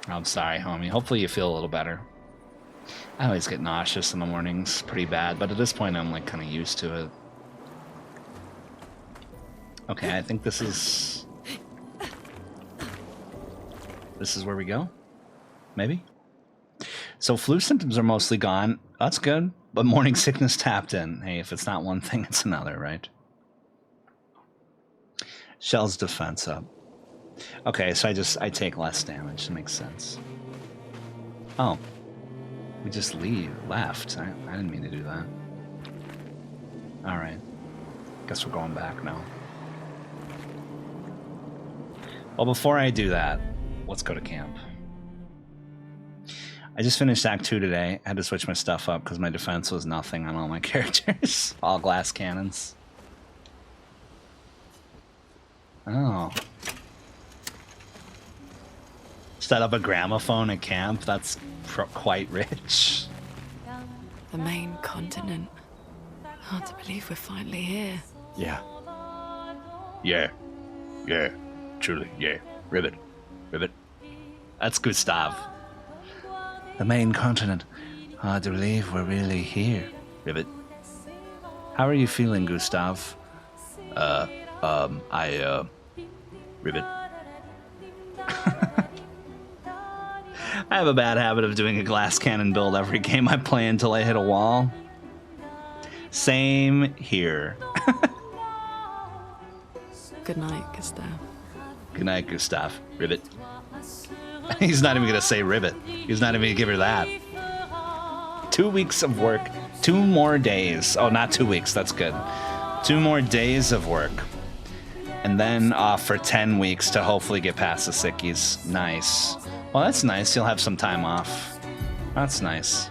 I'm sorry, homie. Hopefully you feel a little better. I always get nauseous in the mornings pretty bad, but at this point I'm like kind of used to it. Okay, I think this is where we go. Maybe. So flu symptoms are mostly gone. That's good. But morning sickness tapped in. Hey, if it's not one thing, it's another, right? Shell's defense up. Okay, so I take less damage. It makes sense. Oh. We just left. I didn't mean to do that. Alright. Guess we're going back now. Well, before I do that, let's go to camp. I just finished Act 2 today. I had to switch my stuff up because my defense was nothing on all my characters. All glass cannons. Oh. Set up a gramophone at camp? That's quite rich. The main continent. Hard to believe we're finally here. Yeah. Yeah. Truly, yeah. Ribbit. That's Gustav. The main continent. Hard to believe we're really here. Ribbit. How are you feeling, Gustav? Ribbit. I have a bad habit of doing a glass cannon build every game I play until I hit a wall. Same here. Good night, Gustav. Good night, Gustav. Ribbit. He's not even going to say ribbit. He's not even going to give her that. 2 weeks of work. 2 more days. Oh, not 2 weeks. That's good. 2 more days of work. And then off for 10 weeks to hopefully get past the sickies. Nice. Well, that's nice. You'll have some time off. That's nice.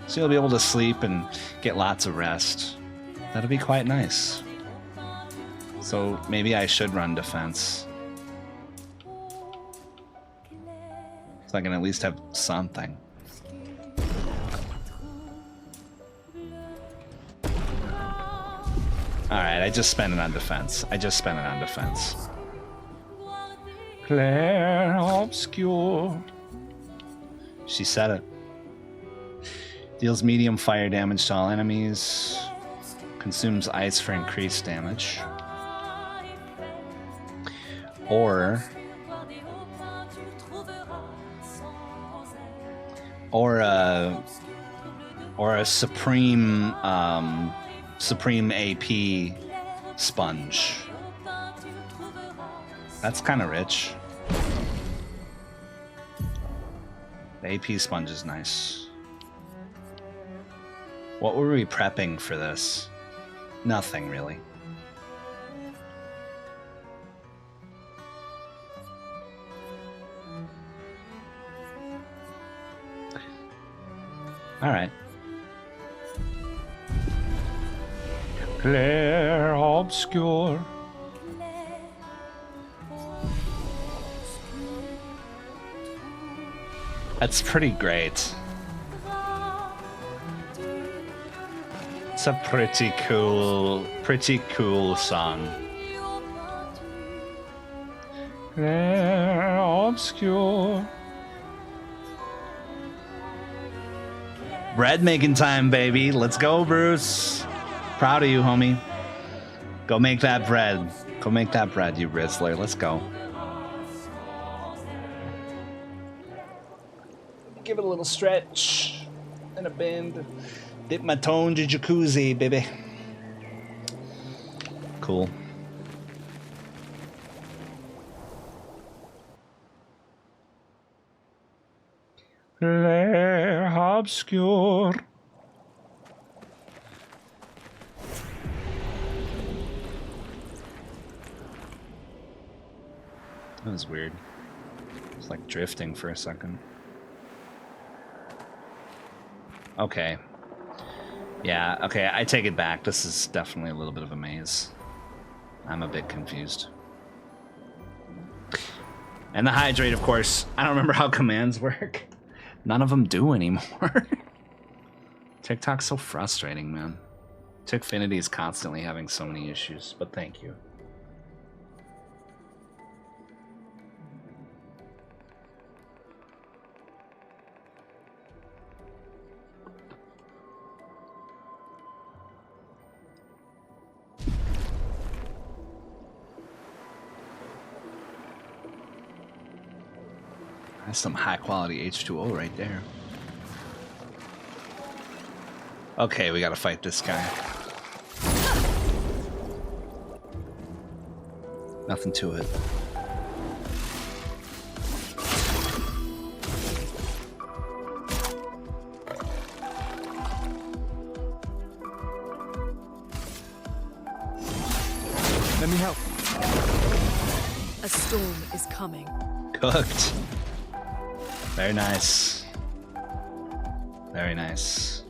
So you'll be able to sleep and get lots of rest. That'll be quite nice. So maybe I should run defense. So I can at least have something. Alright, I just spent it on defense. Clair, Obscur. She said it. Deals medium fire damage to all enemies. Consumes ice for increased damage. Or a supreme AP sponge. That's kind of rich. The AP sponge is nice. What were we prepping for this? Nothing really. All right. Clair, Obscur. That's pretty great. It's a pretty cool song. Clair, Obscur. Bread making time, baby. Let's go, Bruce. Proud of you, homie. Go make that bread. Go make that bread, you Rizzler. Let's go. Give it a little stretch and a bend. Dip my toe into jacuzzi, baby. Cool. Clair, Obscur. That was weird. It's like drifting for a second. Okay. Yeah, okay, I take it back. This is definitely a little bit of a maze. I'm a bit confused. And the hydrate, of course. I don't remember how commands work. None of them do anymore. TikTok's so frustrating, man. Tickfinity is constantly having so many issues, but thank you. That's some high quality H2O right there. Okay, we gotta fight this guy. Nothing to it. Let me help. A storm is coming. Cooked. Very nice. Very nice.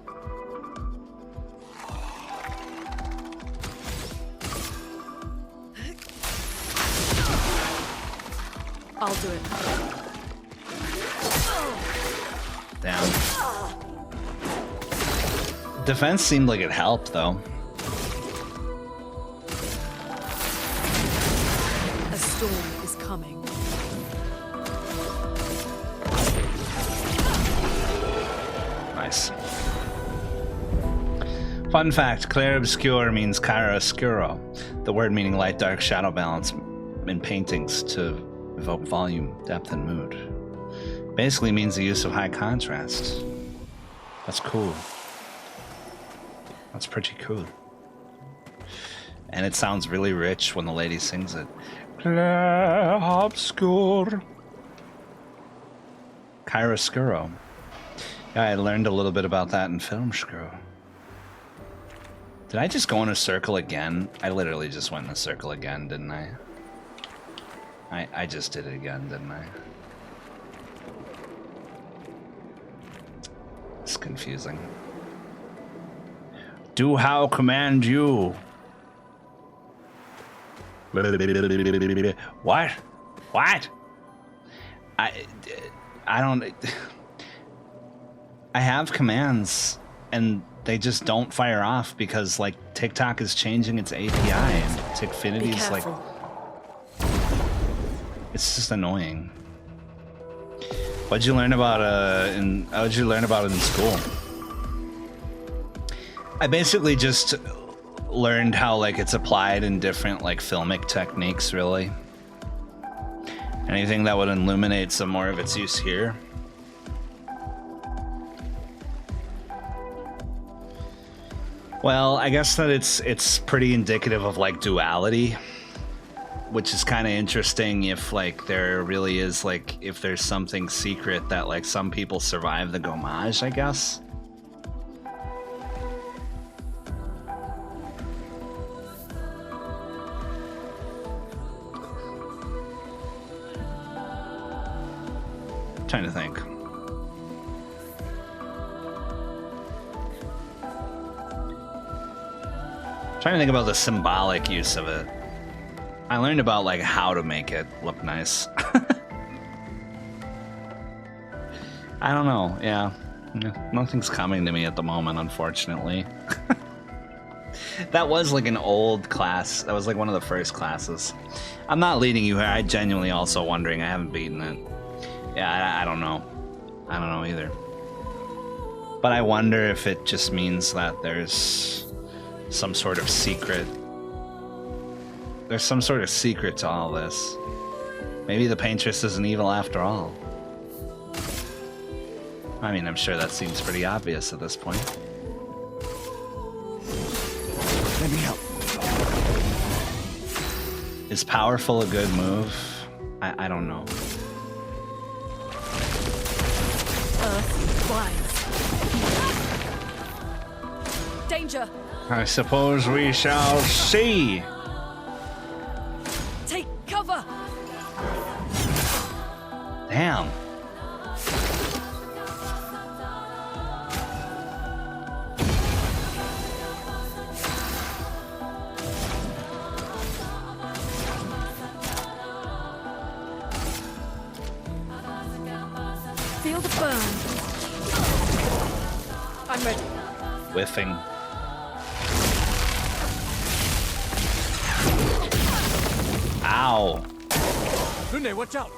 I'll do it. Damn. Defense seemed like it helped, though. A storm is coming. Nice. Fun fact, Clair Obscur means Chiaro Oscuro, the word meaning light, dark, shadow balance in paintings to evoke volume, depth, and mood. Basically means the use of high contrast. That's cool. That's pretty cool. And it sounds really rich when the lady sings it. Clair, Obscur. Chiaroscuro. Yeah, I learned a little bit about that in Film Screw. Did I just go in a circle again? I literally just went in a circle again, didn't I? I just did it again, didn't I? It's confusing. Do how command you. What? What? I don't... I have commands, and they just don't fire off because, like, TikTok is changing its API, and Tickfinity is like... It's just annoying. What'd you learn about how'd you learn about it in school? I basically just learned how, like, it's applied in different, like, filmic techniques, really. Anything that would illuminate some more of its use here. Well, I guess that it's pretty indicative of, like, duality, which is kind of interesting if, like, there really is, like, if there's something secret that, like, some people survive the gommage, I guess. Trying to think. Trying to think about the symbolic use of it. I learned about like how to make it look nice. I don't know. Yeah, nothing's coming to me at the moment, unfortunately. That was like an old class. That was like one of the first classes. I'm not leading you here. I genuinely also wondering. I haven't beaten it. Yeah, I don't know. I don't know either. But I wonder if it just means that there's some sort of secret. There's some sort of secret to all this. Maybe the paintress isn't evil after all. I mean, I'm sure that seems pretty obvious at this point. Let me help. Is powerful a good move? I don't know. Earth flies. Danger! I suppose we shall see. Take cover! Damn. Feel the burn. I'm ready. Whiffing. Ow. Lunde, watch out.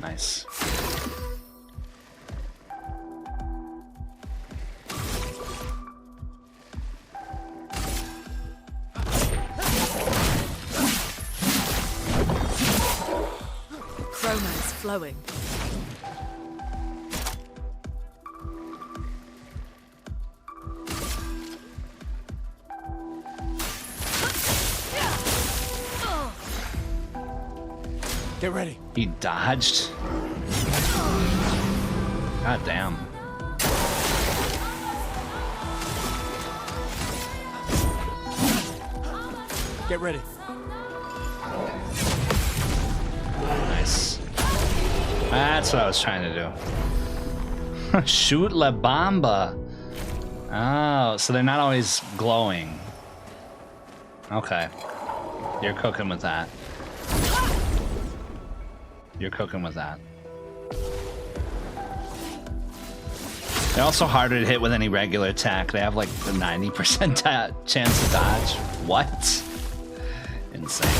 Nice. Chroma is flowing. Get ready. He dodged. God damn. Get ready. Nice. That's what I was trying to do. Shoot La Bamba. Oh, so they're not always glowing. Okay. You're cooking with that. You're cooking with that. They're also harder to hit with any regular attack. They have like the 90% chance to dodge. What? Insane.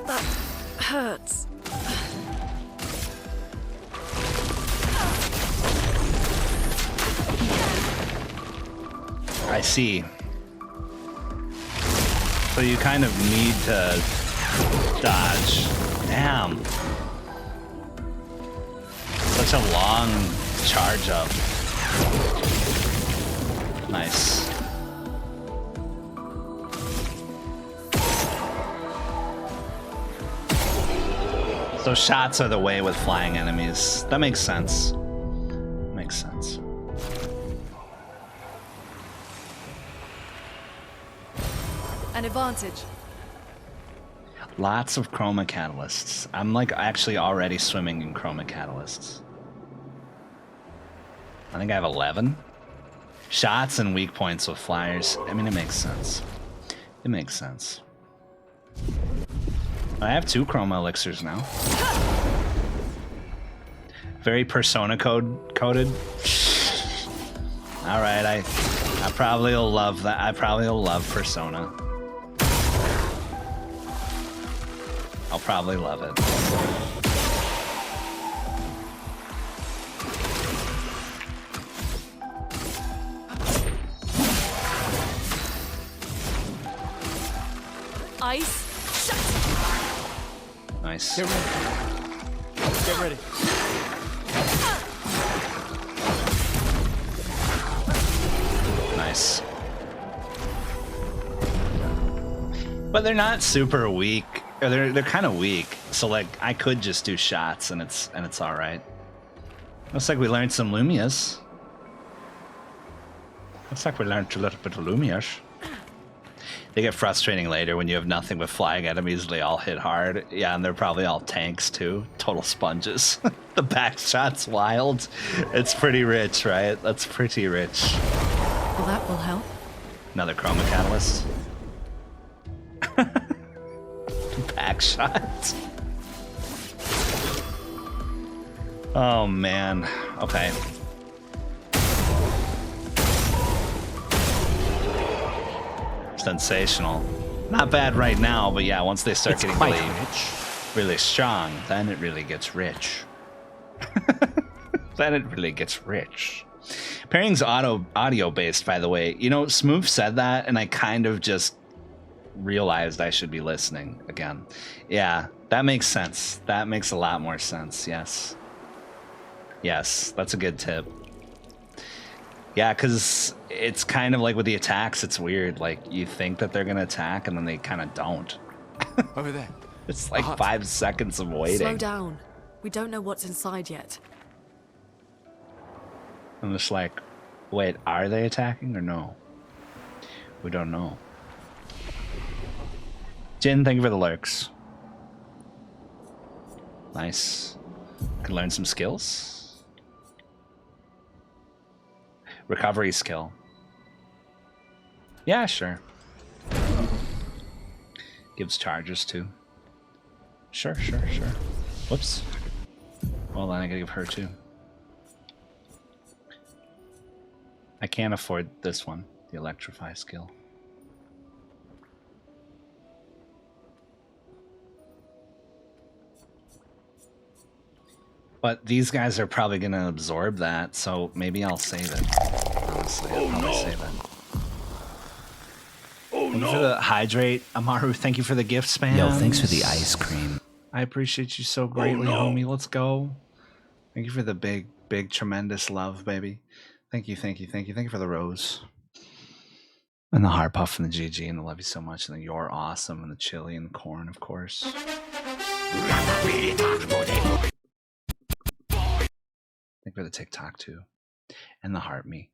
That hurts. I see. So you kind of need to dodge. Damn. Such a long charge up. Nice. So shots are the way with flying enemies. That makes sense. Makes sense. An advantage. Lots of chroma catalysts. I'm like actually already swimming in chroma catalysts. I think I have 11 shots and weak points with flyers. I mean, it makes sense. It makes sense. I have 2 chroma elixirs now. Very persona coded. All right, I probably will love that. I probably will love Persona. I'll probably love it. Ice. Shut. Nice. Get ready. Get ready. Nice. But they're not super weak. Or they're kind of weak. So like I could just do shots and it's all right. Looks like we learned some Lumias. Looks like we learned a little bit of Lumiere. They get frustrating later when you have nothing but flying enemies. They all hit hard. Yeah, and they're probably all tanks too. Total sponges. The back shot's wild. It's pretty rich, right? That's pretty rich. Well, that will help. Another chroma catalyst. Back shot. Oh man. Okay. Sensational. Not bad right now, but yeah, once they start It's getting quite really, rich. really strong, then it really gets rich. Then it really gets rich. Pairing's audio based, by the way. You know, Smooth said that, and I kind of just realized I should be listening again. Yeah, that makes sense. That makes a lot more sense. Yes. Yes, that's a good tip. Yeah, because it's kind of like with the attacks, it's weird. Like, you think that they're going to attack, and then they kind of don't. Over there. It's like Uh-huh. 5 seconds of waiting. Slow down. We don't know what's inside yet. I'm just like, wait, are they attacking or no? We don't know. Jin, thank you for the lurks. Nice. Can learn some skills. Recovery skill. Yeah, sure. Gives charges too. Sure. Whoops. Well, then I gotta give her too. I can't afford this one, the electrify skill. But these guys are probably going to absorb that, so maybe I'll save it. Honestly, I'll probably save it. Thank you for the hydrate. Amaru, thank you for the gift spam. Yo, thanks for the ice cream. I appreciate you so greatly, homie. Let's go. Thank you for the big, tremendous love, baby. Thank you for the rose. And the heart puff and the GG and the love you so much. And the you're awesome and the chili and the corn, of course. Thank you for the TikTok too. And the heart me.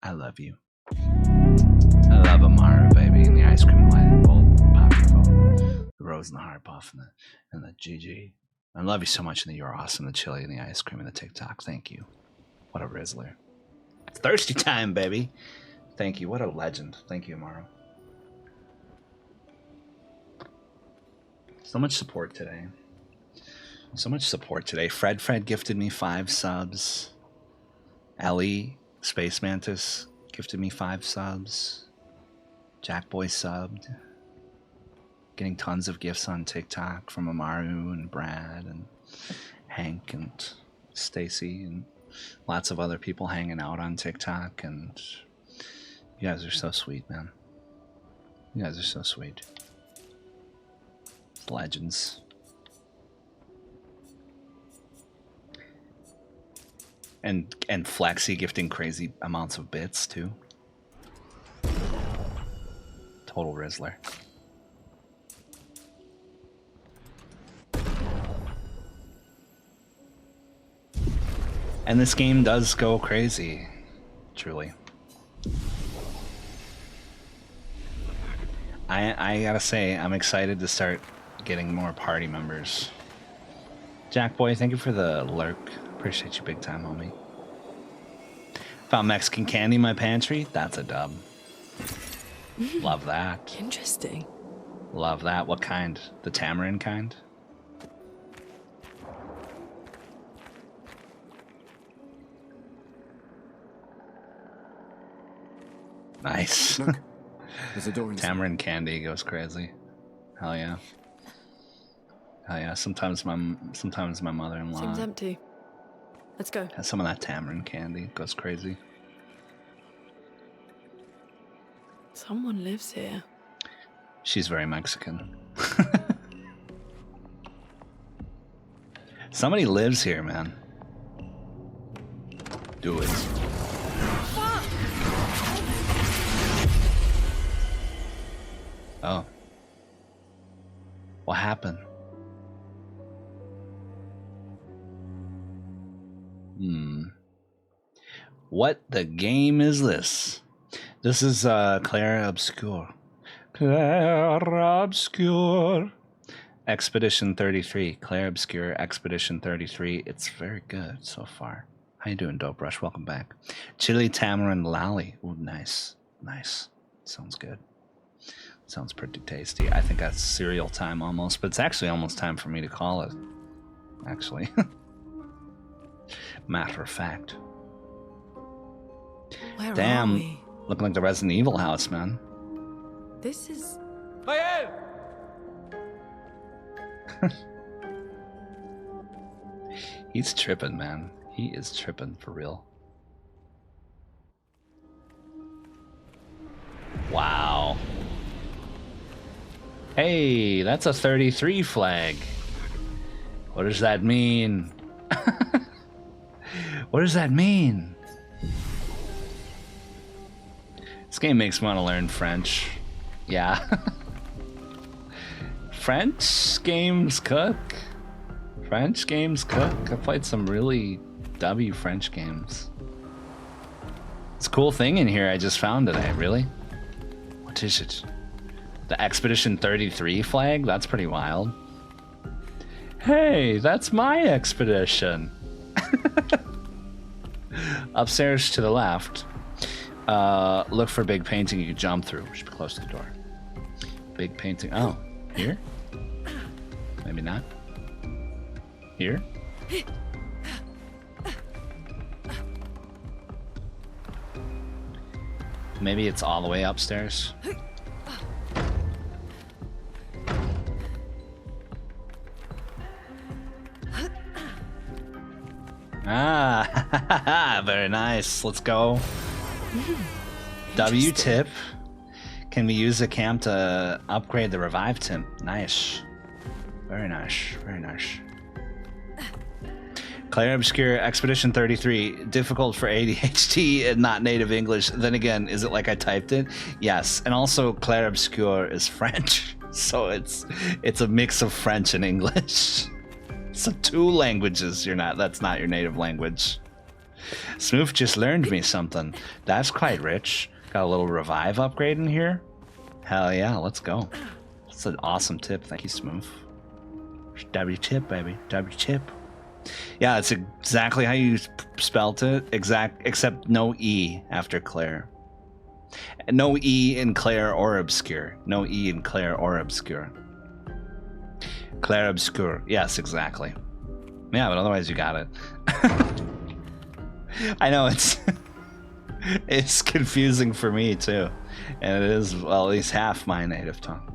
I love you. I love Amara, baby, and the ice cream light bulb pop your phone. The rose and the heart puff and the GG. I love you so much and the you're awesome, the chili and the ice cream and the TikTok. Thank you. What a Rizzler. It's thirsty time, baby. Thank you. What a legend. Thank you, Amaro. So much support today. Fred gifted me 5 subs. Ellie, Space Mantis, gifted me 5 subs. Jackboy subbed. Getting tons of gifts on TikTok from Amaru and Brad and Hank and Stacy and lots of other people hanging out on TikTok, and you guys are so sweet, man. You guys are so sweet. Legends. And Flexi gifting crazy amounts of bits too. Total Rizzler. And this game does go crazy, truly. I gotta say, I'm excited to start getting more party members. Jackboy, thank you for the lurk. Appreciate you big time, homie. Found Mexican candy in my pantry. That's a dub. Love that. Interesting. Love that. What kind? The tamarind kind? Nice. Look, there's a door inside. Tamarind candy goes crazy. Hell yeah. Hell yeah. Sometimes my mother-in-law Seems empty. Let's go. has some of that tamarind candy. Goes crazy. Someone lives here. She's very Mexican. Somebody lives here, man. Do it. Oh. What happened? What the game is this? This is Clair Obscur. Clair Obscur. Expedition 33. Clair Obscur Expedition 33. It's very good so far. How you doing, Dope Rush? Welcome back. Chili Tamarind Lally. Ooh, nice. Nice. Sounds good. Sounds pretty tasty. I think that's cereal time almost, but it's actually almost time for me to call it. Actually. Matter of fact. Where are Damn. we? Looking like the Resident Evil house, man. This is... Mael! He's tripping, man. He is tripping for real. Wow. Hey, that's a 33 flag. What does that mean? What does that mean? This game makes me want to learn French. Yeah. French games cook. French games cook. I played some really W French games. It's a cool thing in here I just found today. Really? What is it? The Expedition 33 flag? That's pretty wild. Hey, that's my expedition. Upstairs to the left. Look for a big painting you can jump through. Should be close to the door. Big painting. Oh, here? Maybe not. Here? Maybe it's all the way upstairs. Ah, very nice. Let's go. W tip. Can we use the camp to upgrade the revive tip? Nice. Very nice. Very nice. Clair Obscur Expedition 33. Difficult for ADHD and not native English. Then again, is it like I typed it? Yes. And also Clair Obscur is French. So it's a mix of French and English. So two languages that's not your native language. Smooth just learned me something. That's quite rich. Got a little revive upgrade in here. Hell yeah, let's go. That's an awesome tip. Thank you, Smooth. W tip, baby. W tip. Yeah, it's exactly how you spelt it. Except no E after Clair. No E in Clair or Obscur. No E in Clair or Obscur. Clair Obscur. Yes, exactly. Yeah, but otherwise you got it. I know it's confusing for me too. And it is, well, at least half my native tongue.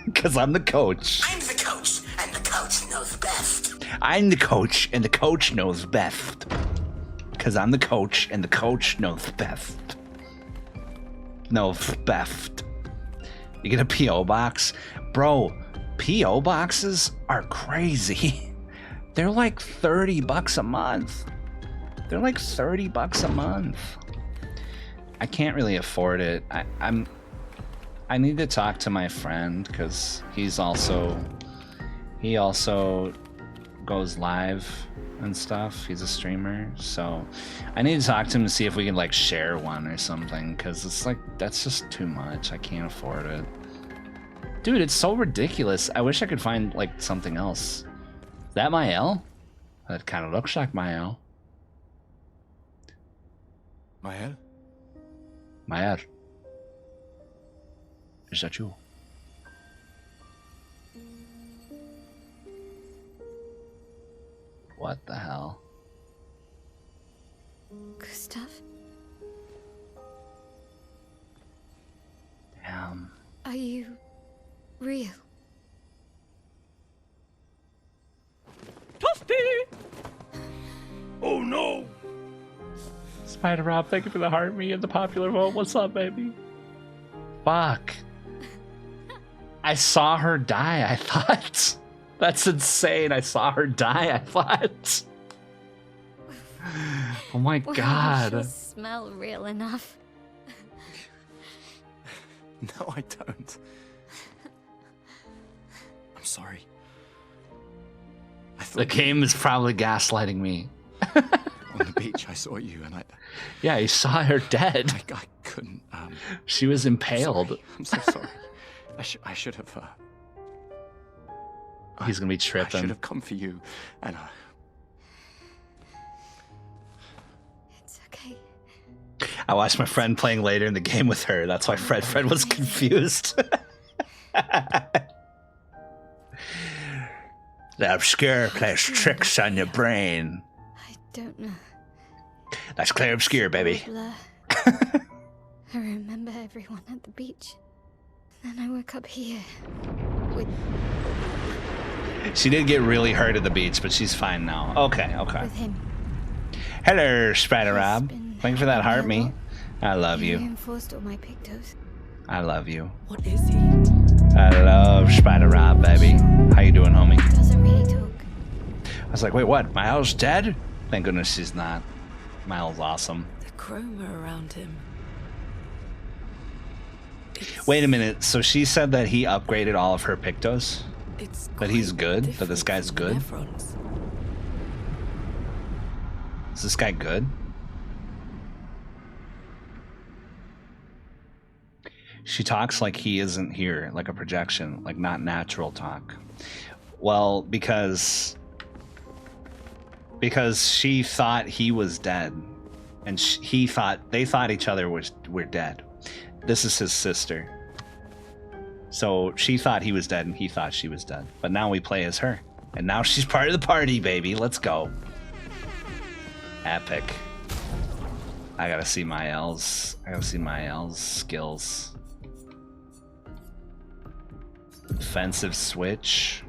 Because I'm the coach. I'm the coach, and the coach knows best. I'm the coach, and the coach knows best. Because I'm the coach, and the coach knows best. Knows best. You get a P.O. box? Bro, P.O. boxes are crazy. They're like $30 a month. They're like $30 a month. I can't really afford it. I need to talk to my friend because he also goes live and stuff. He's a streamer, so I need to talk to him to see if we can like share one or something, because it's like that's just too much. I can't afford it. Dude, it's so ridiculous. I wish I could find like something else. Is that my L? That kind of looks like my L. Mael? Mayer. Is that you? What the hell? Gustav? Damn. Are you real? Oh no! Spider Rob, thank you for the heart me and the popular vote. What's up, baby? Fuck. I saw her die, I thought. That's insane. I saw her die, I thought. Oh my Well, god. you smell real enough. No, I don't. I'm sorry. I The thought game is probably gaslighting me. on the beach I saw you and Yeah, he saw her dead. I couldn't. She was impaled. Sorry. I'm so sorry. I should have. He's gonna be I tripping. should have come for you, and It's okay. I watched my friend playing later in the game with her. That's why Fred was confused. The Obscur plays tricks on your brain. I don't know. That's Clair Obscur, baby. Blur. I remember everyone at the beach. Then I woke up here with She did get really hurt at the beach, but she's fine now. Okay. with him. Hello, Spider He's Rob. been Thank you for that heart, helping me a me. I love He you. reinforced all my pictos. I love you. What is he? I love Spider Rob, baby. How you doing, homie? Doesn't really talk. I was like, wait, what? Miles dead? Thank goodness she's not. Miles awesome. The chroma around him. Wait a minute. So she said that he upgraded all of her pictos? It's That he's quite good? That this different guy's from good? Nephrons. Is this guy good? She talks like he isn't here, like a projection, like not natural talk. Well, because she thought he was dead, and they thought each other were dead. This is his sister. So she thought he was dead, and he thought she was dead. But now we play as her, and now she's part of the party, baby. Let's go. Epic. I gotta see my L's. I gotta see my L's skills. Defensive switch.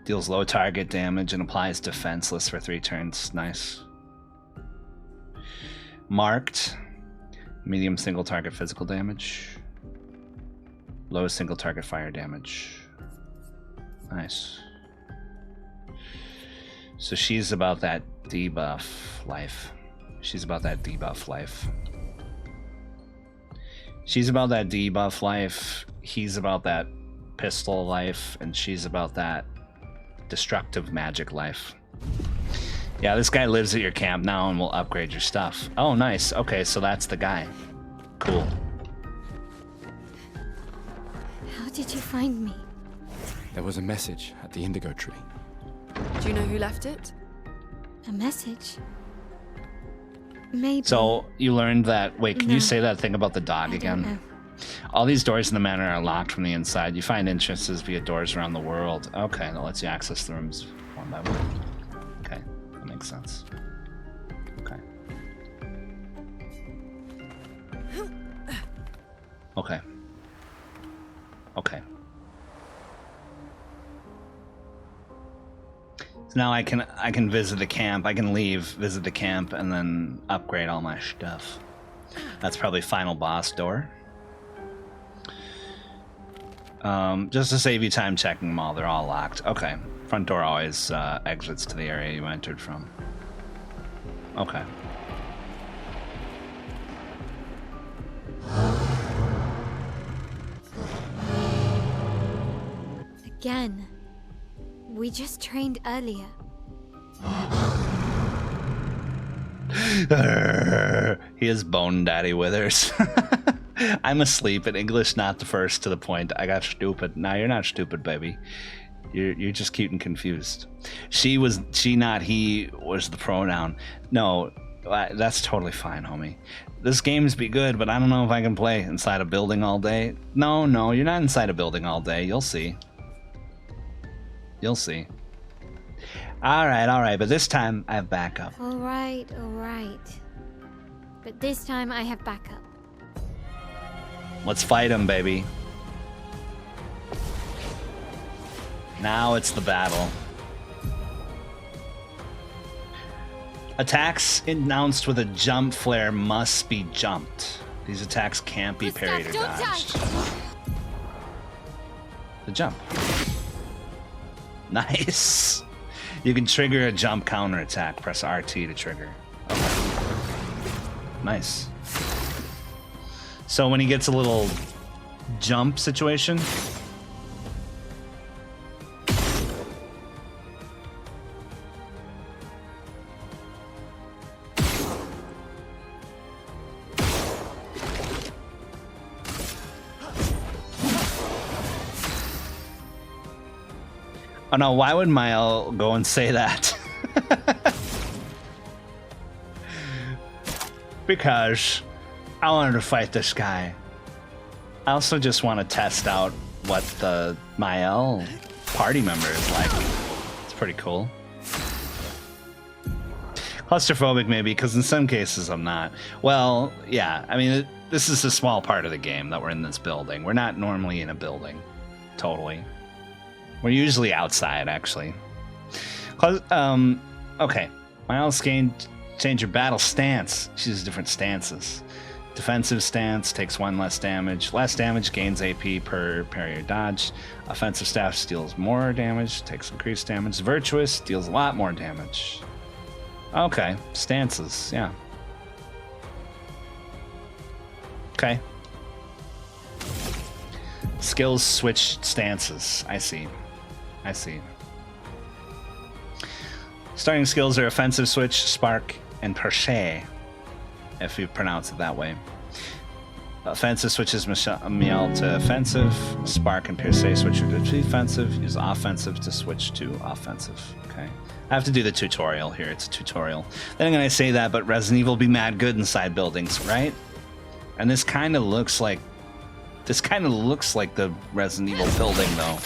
Deals low target damage and applies defenseless for 3 turns. Nice. Marked. Medium single target physical damage. Low single target fire damage. Nice. So she's about that debuff life. She's about that debuff life. She's about that debuff life. He's about that pistol life. And she's about that destructive magic life. Yeah, this guy lives at your camp now and will upgrade your stuff. Oh, nice. Okay, so that's the guy. Cool. How did you find me? there was a message at the indigo tree. Do you know who left it? A message? Maybe. So you learned that. Wait, can you say that thing about the dog I again? don't know. All these doors in the manor are locked from the inside. You find entrances via doors around the world. Okay, that lets you access the rooms one by one. Okay, that makes sense. Okay. Okay. Okay. So now I can visit the camp. I can leave, visit the camp, and then upgrade all my stuff. That's probably final boss door. Just to save you time checking them all, they're all locked. Okay. Front door always exits to the area you entered from. Okay. Again. We just trained earlier. He is Bone Daddy Withers. I'm asleep in English, not the first to the point. I got stupid. Now you're not stupid, baby. You're just cute and confused. She, not he was the pronoun. No, that's totally fine, homie. This game's be good, but I don't know if I can play inside a building all day. No, you're not inside a building all day. You'll see. You'll see. All right, but this time I have backup. All right. But this time I have backup. Let's fight him, baby. Now it's the battle. Attacks announced with a jump flare must be jumped. These attacks can't be parried or dodged. The jump. Nice. You can trigger a jump counter attack. Press RT to trigger. Okay. Nice. So when he gets a little jump situation, Oh no, why would Mael go and say that? Because I wanted to fight this guy. I also just want to test out what the Mael party member is like. It's pretty cool. Claustrophobic maybe, because in some cases I'm not. Well, yeah, I mean, this is a small part of the game that we're in this building. We're not normally in a building. Totally. We're usually outside, actually. Okay. Miles change your battle stance. She uses different stances. Defensive stance takes 1 less damage. Less damage gains AP per parry or dodge. Offensive stance deals more damage, takes increased damage. Virtuous deals a lot more damage. Okay, stances, yeah. Okay. Skills switch stances. I see. I see. Starting skills are offensive switch, spark, and perche, if you pronounce it that way. Offensive switches Miel to offensive, spark and perche switch to defensive, use offensive to switch to offensive. Okay. I have to do the tutorial here. It's a tutorial. Then I'm gonna say that, but Resident Evil be mad good inside buildings, right? And this kind of looks like the Resident Evil building, though.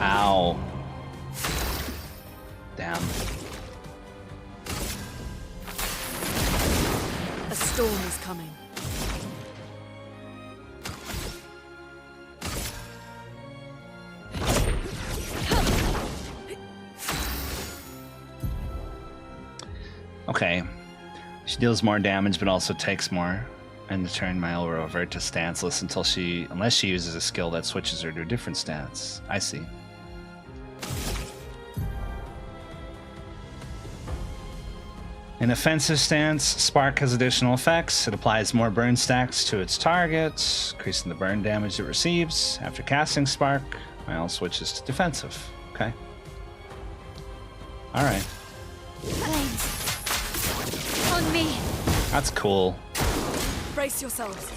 Ow. Damn. A storm is coming. Okay. She deals more damage, but also takes more. And the turn Mael will revert to stanceless unless she uses a skill that switches her to a different stance. I see. In offensive stance, Spark has additional effects. It applies more burn stacks to its target, increasing the burn damage it receives. After casting Spark, Mael switches to defensive. Okay. Alright. On me. That's cool. Brace yourselves.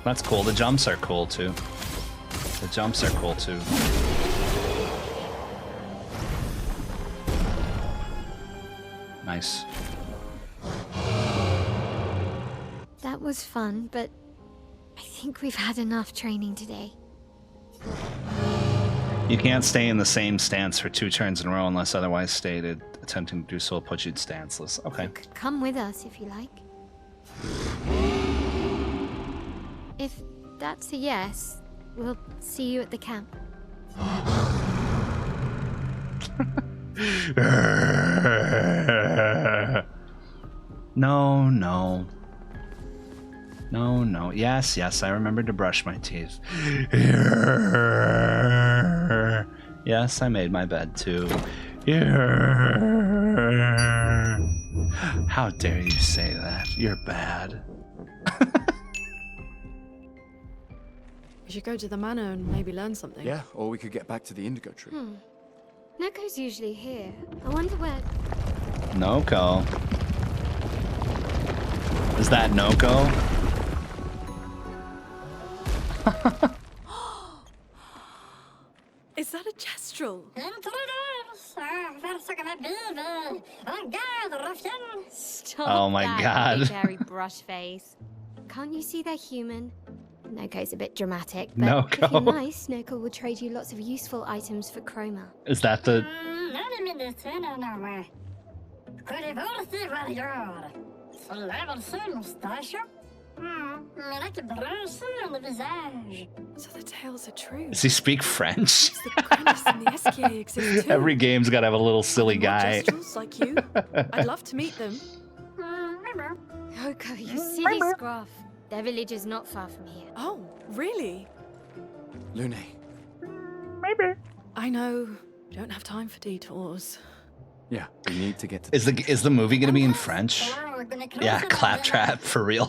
That's cool. The jumps are cool too. The jumps are cool too. Nice. That was fun, but I think we've had enough training today. You can't stay in the same stance for 2 turns in a row unless otherwise stated. Attempting to do so will put you stanceless. Okay. Come with us if you like. If that's a yes, we'll see you at the camp. No, no. No, no. Yes, yes, I remembered to brush my teeth. Yes, I made my bed too. How dare you say that? You're bad. We should go to the manor and maybe learn something. Yeah, or we could get back to the indigo tree. Neko's usually here. I wonder where... Noko. Is that Noko? Is that a Kestrel? Stop Oh my that, God. big hairy brush face. Can't you see they're human? Noko's a bit dramatic, but Noko. if you're nice, Noko will trade you lots of useful items for chroma. Is that the... So the tales are true. Does he speak French? The Grimace and the Esquier exist too. Every game's gotta have a little silly More guy. Kestrels like you. I'd love to meet them. Noko, you silly scruff. Their village is not far from here. Oh, really? Lune, I know. Don't have time for detours. yeah, we need to get to Is the movie gonna be in French? Yeah, claptrap for real.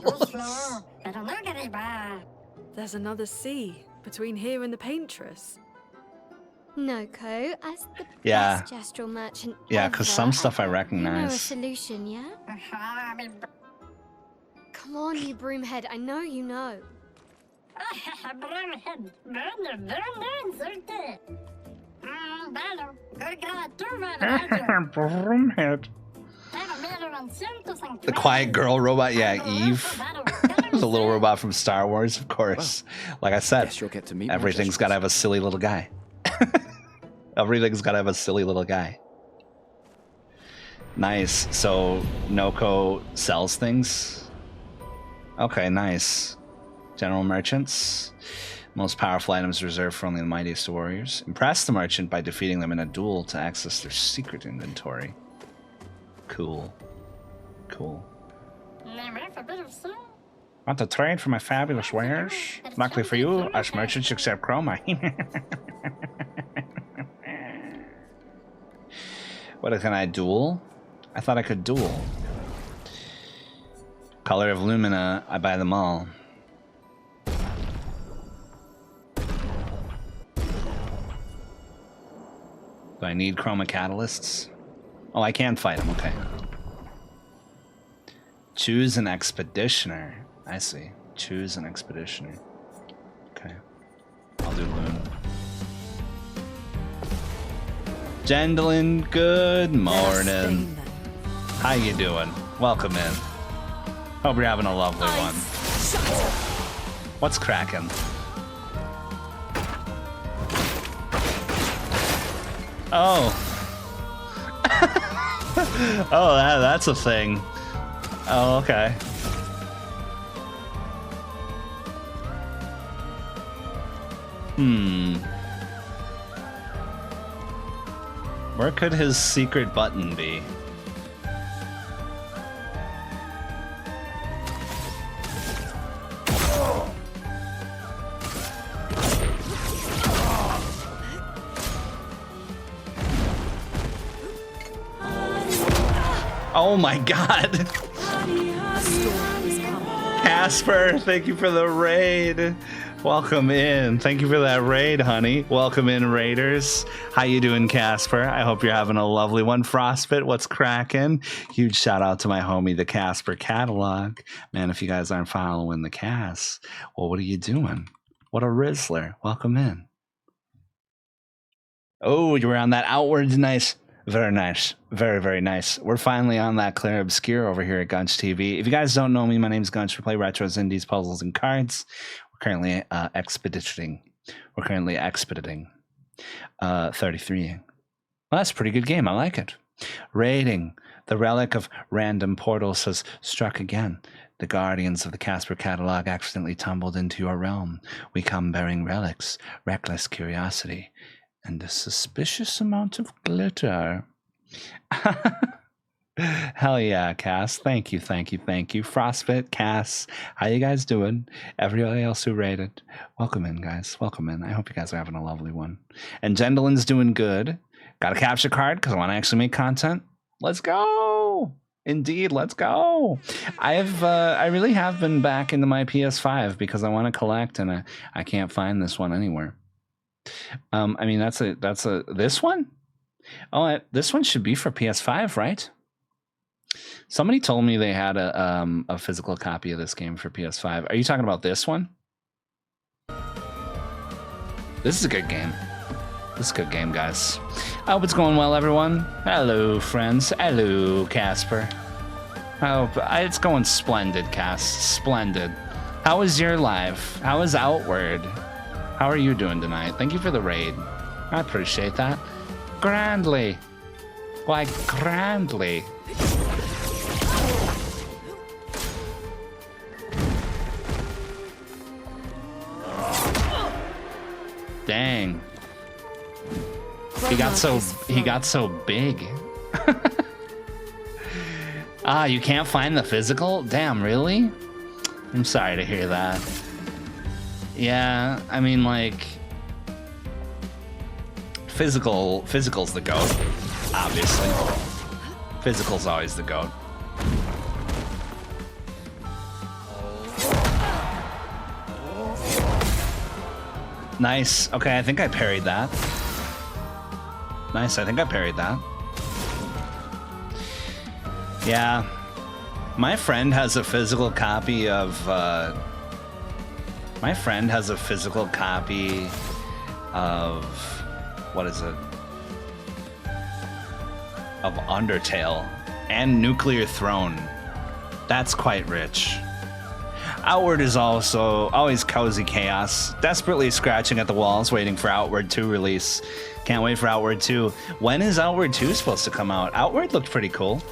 There's another sea between here and the Paintress. Noko, as the Yeah. best gestural merchant Yeah, because ever, some stuff I you know a recognize. solution, yeah? Come on, you broomhead. I know you know. Broomhead. The quiet girl robot, yeah, Eve. The little robot from Star Wars, of course. Like I said, Guess you'll get to meet my everything's got to have a silly little guy. Everything's got to have a silly little guy. Nice. So Noko sells things. Okay, nice. General merchants. Most powerful items reserved for only the mightiest warriors. Impress the merchant by defeating them in a duel to access their secret inventory. Cool. Cool. Want to trade for my fabulous wares? Luckily for you, us merchants accept chroma. What can I duel? I thought I could duel. Color of Lumina, I buy them all. Do I need chroma catalysts? Oh, I can fight them, okay. Choose an expeditioner. I see. Choose an expeditioner. Okay. I'll do Loon. Jendlin, good morning. How you doing? Welcome in. Hope you're having a lovely one. What's cracking? Oh. Oh, that's a thing. Oh, okay. Where could his secret button be? Oh my god. Casper, thank you for the raid. Welcome in. Thank you for that raid, honey. Welcome in, raiders. How you doing, Casper? I hope you're having a lovely one. Frostbit, what's cracking? Huge shout out to my homie, the Casper catalog. Man, if you guys aren't following the Cas, well, what are you doing? What a Rizzler. Welcome in. Oh, you were on that outwards. Nice. Very nice. Very, very nice. We're finally on that Clair Obscur over here at Gunch TV. If you guys don't know me, my name's Gunch. We play retros, indies, puzzles, and cards. We're currently expediting. 33. Well, that's a pretty good game. I like it. Raiding. The relic of random portals has struck again. The guardians of the Casper catalog accidentally tumbled into your realm. We come bearing relics, reckless curiosity, and a suspicious amount of glitter. Hell yeah, Cass. Thank you. Frostbit, Cass, how you guys doing? Everybody else who raided, welcome in, guys. Welcome in. I hope you guys are having a lovely one. And Jendlin's doing good. Got a capture card because I want to actually make content. Let's go. Indeed, let's go. I really have been back into my PS5 because I want to collect, and I can't find this one anywhere. I mean, that's this one? Oh, this one should be for PS5, right? Somebody told me they had a physical copy of this game for PS5. Are you talking about this one? This is a good game. This is a good game, guys. I hope it's going well, everyone. Hello, friends. Hello, Casper. I hope it's going splendid, Cass. Splendid. How is your life? How is Outward? How are you doing tonight? Thank you for the raid. I appreciate that. Grandly. Why, grandly. Dang. He got so big. Ah, you can't find the physical? Damn, really? I'm sorry to hear that. Yeah, I mean, like, physical's the GOAT, obviously. Physical's always the GOAT. Nice. Okay, I think I parried that. Nice, I think I parried that. Yeah. My friend has a physical copy of, my friend has a physical copy of, what is it? Of Undertale and Nuclear Throne. That's quite rich. Outward is also always cozy chaos, desperately scratching at the walls, waiting for Outward 2 release. Can't wait for Outward 2. When is Outward 2 supposed to come out? Outward looked pretty cool.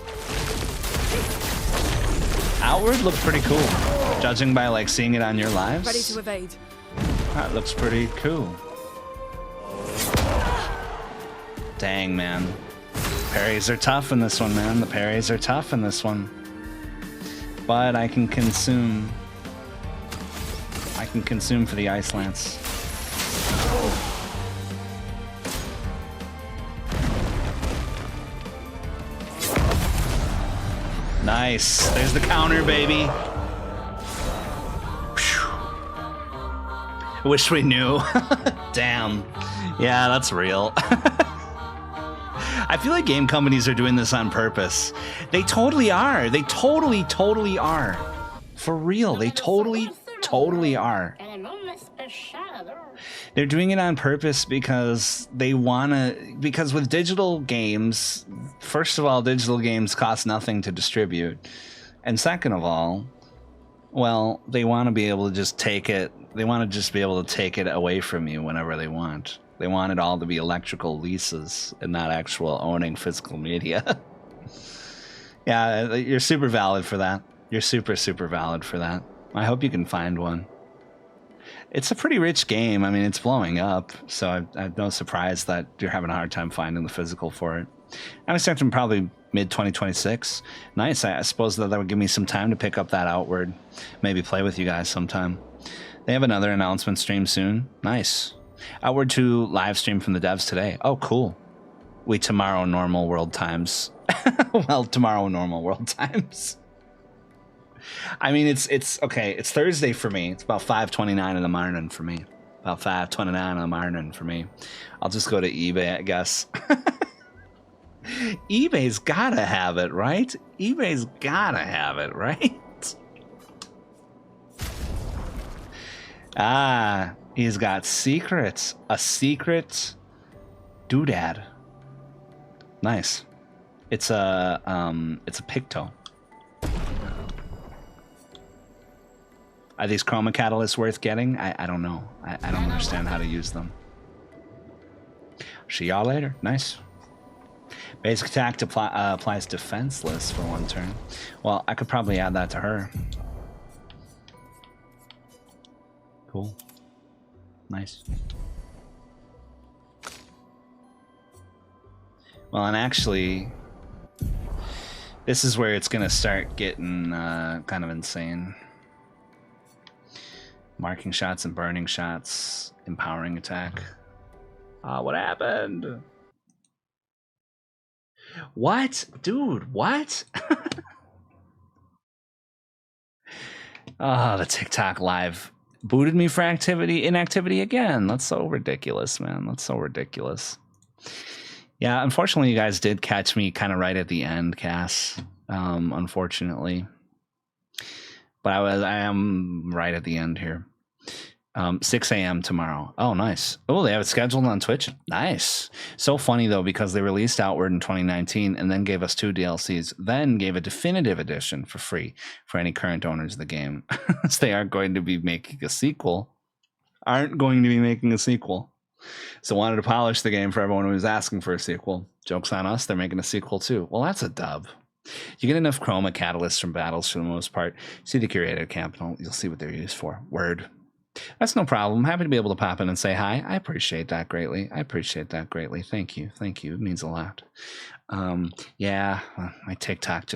Outward looked pretty cool, judging by like seeing it on your lives. Ready to evade. That looks pretty cool. Dang, man. Parries are tough in this one, man. The parries are tough in this one. But I can consume. I can consume for the Ice Lance. Nice. There's the counter, baby. Whew. Wish we knew. Damn. Yeah, that's real. I feel like game companies are doing this on purpose. They totally are. They totally are. For real, they totally are. They're doing it on purpose because they want to, because with digital games, first of all, digital games cost nothing to distribute. And second of all, well, they want to be able to just take it, they want to just be able to take it away from you whenever they want. They want it all to be electrical leases and not actual owning physical media. Yeah, you're super valid for that. You're super valid for that. I hope you can find one. It's a pretty rich game. I mean, it's blowing up, so I'm no surprise that you're having a hard time finding the physical for it. I'm expecting probably mid-2026. Nice. I suppose that would give me some time to pick up that Outward. Maybe play with you guys sometime. They have another announcement stream soon. Nice. Outward 2 live stream from the devs today. Oh, cool. We tomorrow normal world times. Well, tomorrow normal world times. I mean, it's okay. It's Thursday for me. It's about 5:29 in the morning for me. About 5:29 in the morning for me. I'll just go to eBay, I guess. eBay's gotta have it, right? eBay's gotta have it, right? Ah, he's got secrets. A secret doodad. Nice. It's a picto. Are these chroma catalysts worth getting? I don't know. I don't understand how to use them. See y'all later. Nice. Basic attack applies defenseless for 1 turn. Well, I could probably add that to her. Cool. Nice. Well, and actually, this is where it's going to start getting kind of insane. Marking shots and burning shots. Empowering attack. What happened? What? Dude, what? The TikTok live booted me for inactivity again. That's so ridiculous, man. That's so ridiculous. Yeah, unfortunately, you guys did catch me kind of right at the end, Cass. Unfortunately. But I am right at the end here. 6 a.m. tomorrow. Oh, nice. Oh, they have it scheduled on Twitch. Nice. So funny, though, because they released Outward in 2019 and then gave us 2 DLCs, then gave a definitive edition for free for any current owners of the game. So they aren't going to be making a sequel. So wanted to polish the game for everyone who was asking for a sequel. Joke's on us. They're making a sequel, too. Well, that's a dub. You get enough chroma catalysts from battles for the most part. See the curated camp, and you'll see what they're used for. Word. That's no problem. Happy to be able to pop in and say hi. I appreciate that greatly. Thank you. It means a lot. Yeah, my TikTok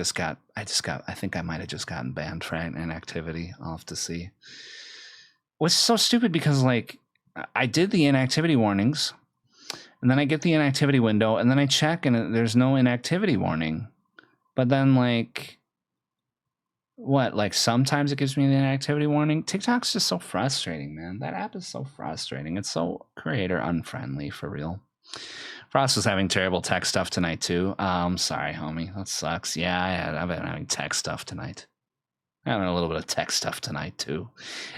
I think I might have just gotten banned for inactivity. I'll have to see. Which is so stupid because, like, I did the inactivity warnings, and then I get the inactivity window, and then I check, and there's no inactivity warning. But then, like, what? Like, sometimes it gives me the inactivity warning. TikTok's just so frustrating, man. That app is so frustrating. It's so creator unfriendly, for real. Frost was having terrible tech stuff tonight too. I'm sorry, homie. That sucks. Yeah, I've been having tech stuff tonight. Having a little bit of tech stuff tonight too.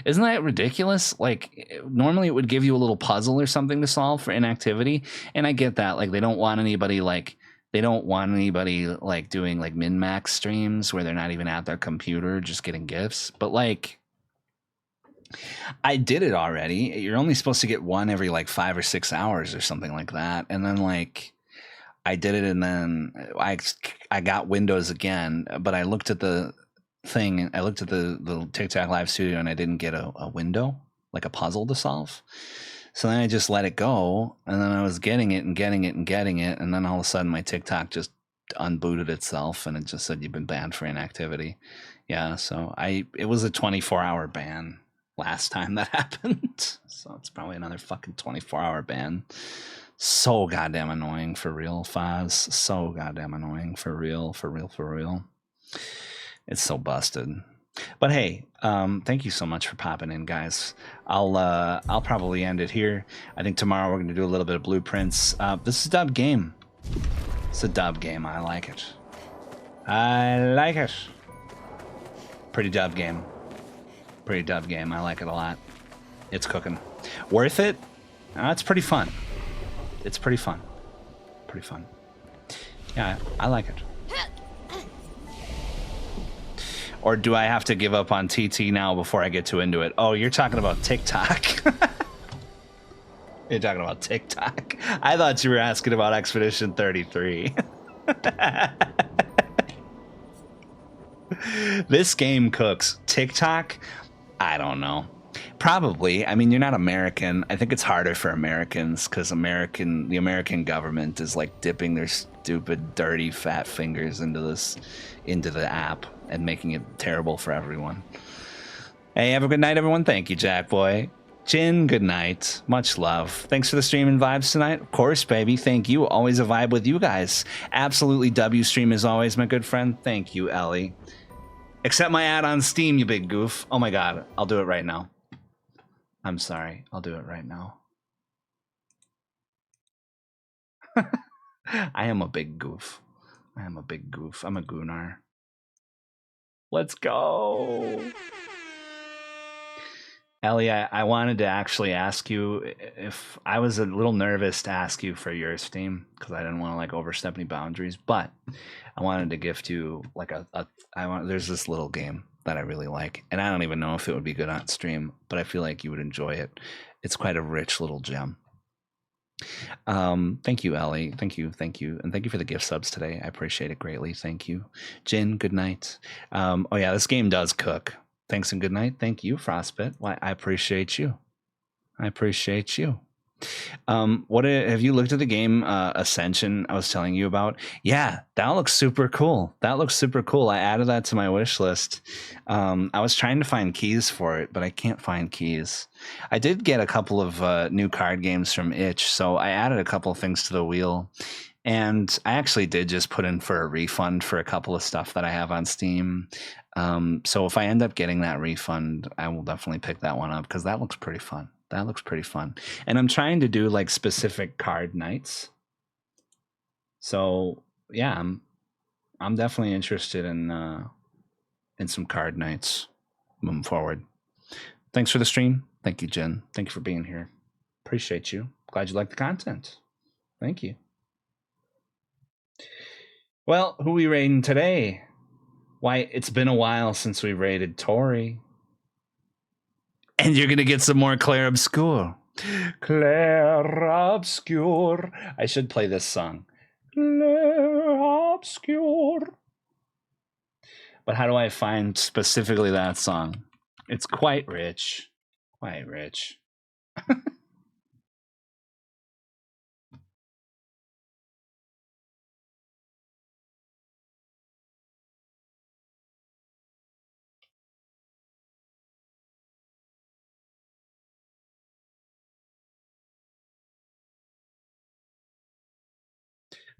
Isn't that ridiculous? Like normally it would give you a little puzzle or something to solve for inactivity, and I get that. Like they don't want anybody doing like min-max streams where they're not even at their computer just getting gifts. But like I did it already. You're only supposed to get one every like 5 or 6 hours or something like that. And then like I did it, and then I got Windows again, but I looked at the thing. I looked at the TikTok Live Studio, and I didn't get a window, like a puzzle to solve. So then I just let it go, and then I was getting it, and then all of a sudden my TikTok just unbooted itself, and it just said you've been banned for inactivity. Yeah, so it was a 24-hour ban last time that happened, so it's probably another fucking 24-hour ban. So goddamn annoying, for real, Foz. So goddamn annoying, for real. It's so busted. But hey, thank you so much for popping in, guys. I'll probably end it here. I think tomorrow we're gonna do a little bit of blueprints. This is a dub game. It's a dub game. I like it. Pretty dub game. I like it a lot. It's cooking. Worth it? It's pretty fun. Yeah, I like it. Or do I have to give up on TT now before I get too into it? Oh, you're talking about TikTok. You're talking about TikTok. I thought you were asking about Expedition 33. This game cooks. TikTok? I don't know. Probably. I mean, you're not American. I think it's harder for Americans because the American government is like dipping their stupid, dirty, fat fingers into the app and making it terrible for everyone. Hey, have a good night, everyone. Thank you, Jack Boy. Jin, good night. Much love. Thanks for the stream and vibes tonight. Of course, baby. Thank you. Always a vibe with you guys. Absolutely W stream as always, my good friend. Thank you, Ellie. Accept my ad on Steam, you big goof. Oh my god. I'll do it right now. I'm sorry. I'll do it right now. I am a big goof. I'm a goonar. Let's go. Ellie, I wanted to actually ask you if I was a little nervous to ask you for your Steam because I didn't want to like overstep any boundaries, but I wanted to gift you like there's this little game that I really like, and I don't even know if it would be good on stream, but I feel like you would enjoy it. It's quite a rich little gem. Thank you, Ellie. Thank you, and thank you for the gift subs today. I appreciate it greatly. Thank you, Jin. Good night. Oh yeah, this game does cook. Thanks and good night. Thank you, Frostbit. Why, I appreciate you. What have you looked at the game Ascension I was telling you about? Yeah, that looks super cool. I added that to my wish list. I was trying to find keys for it, but I can't find keys. I did get a couple of new card games from Itch, so I added a couple of things to the wheel. And I actually did just put in for a refund for a couple of stuff that I have on Steam. So if I end up getting that refund, I will definitely pick that one up because that looks pretty fun. And I'm trying to do like specific card nights. So yeah, I'm definitely interested in some card nights moving forward. Thanks for the stream. Thank you, Jen. Thank you for being here. Appreciate you. Glad you like the content. Thank you. Well, who we raiding today? Why, it's been a while since we raided Tori. And you're going to get some more Clair Obscur. Clair Obscur. I should play this song. Clair Obscur. But how do I find specifically that song? It's quite rich.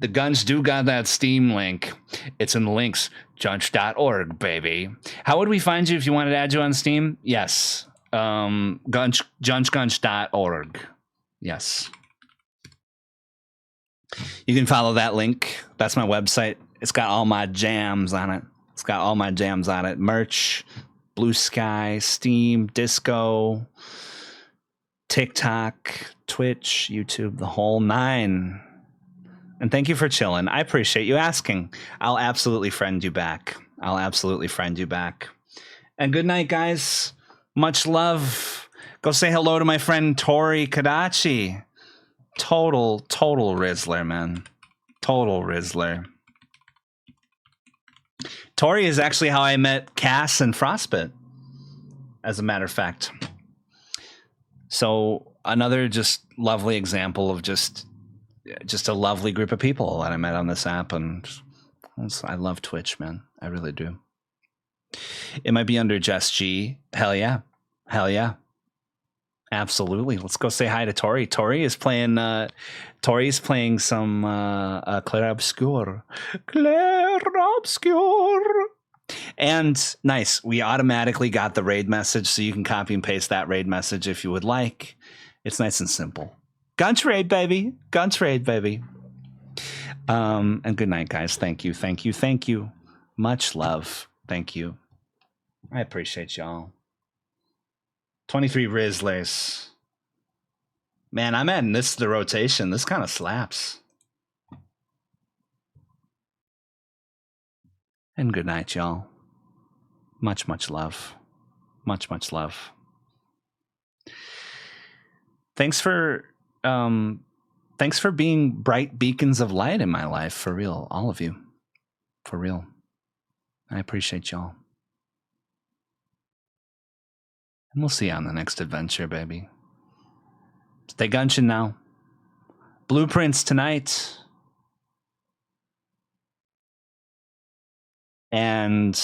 The guns do got that Steam link. It's in the links, junch.org, baby. How would we find you if you wanted to add you on Steam? Yes. Junchgunch.org. Yes. You can follow that link. That's my website. It's got all my jams on it. It's got all my jams on it. Merch, Blue Sky, Steam, Disco, TikTok, Twitch, YouTube, the whole nine. And thank you for chilling. I appreciate you asking. I'll absolutely friend you back. I'll absolutely friend you back. And good night, guys. Much love. Go say hello to my friend Tori Kadachi. Total Rizzler, man. Total Rizzler. Tori is actually how I met Cass and Frostbit, as a matter of fact. So another just lovely example of just a lovely group of people that I met on this app, and I love Twitch, man. I really do. It might be under Jess G. Hell yeah. Hell yeah. Absolutely. Let's go say hi to Tori. Tori is playing some Clair Obscur. Clair Obscur. And nice. We automatically got the raid message, so you can copy and paste that raid message if you would like. It's nice and simple. Gunch raid, baby. Gunch raid, baby. And good night, guys. Thank you. Thank you. Thank you. Much love. Thank you. I appreciate y'all. 23 Rizzlers. Man, I'm adding this to the rotation. This kind of slaps. And good night, y'all. Much love. Much love. Thanks for being bright beacons of light in my life, for real, all of you. For real. I appreciate y'all. And we'll see you on the next adventure, baby. Stay gunchin' now. Blueprints tonight. And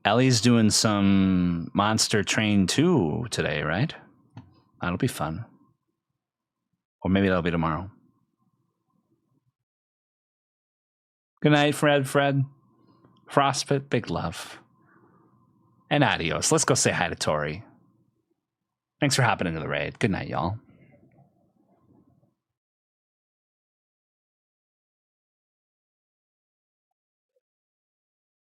Ellie's doing some Monster Train 2 today, right? That'll be fun. Or maybe that'll be tomorrow. Good night, Fred. Frostbit, big love. And adios. Let's go say hi to Tori. Thanks for hopping into the raid. Good night, y'all.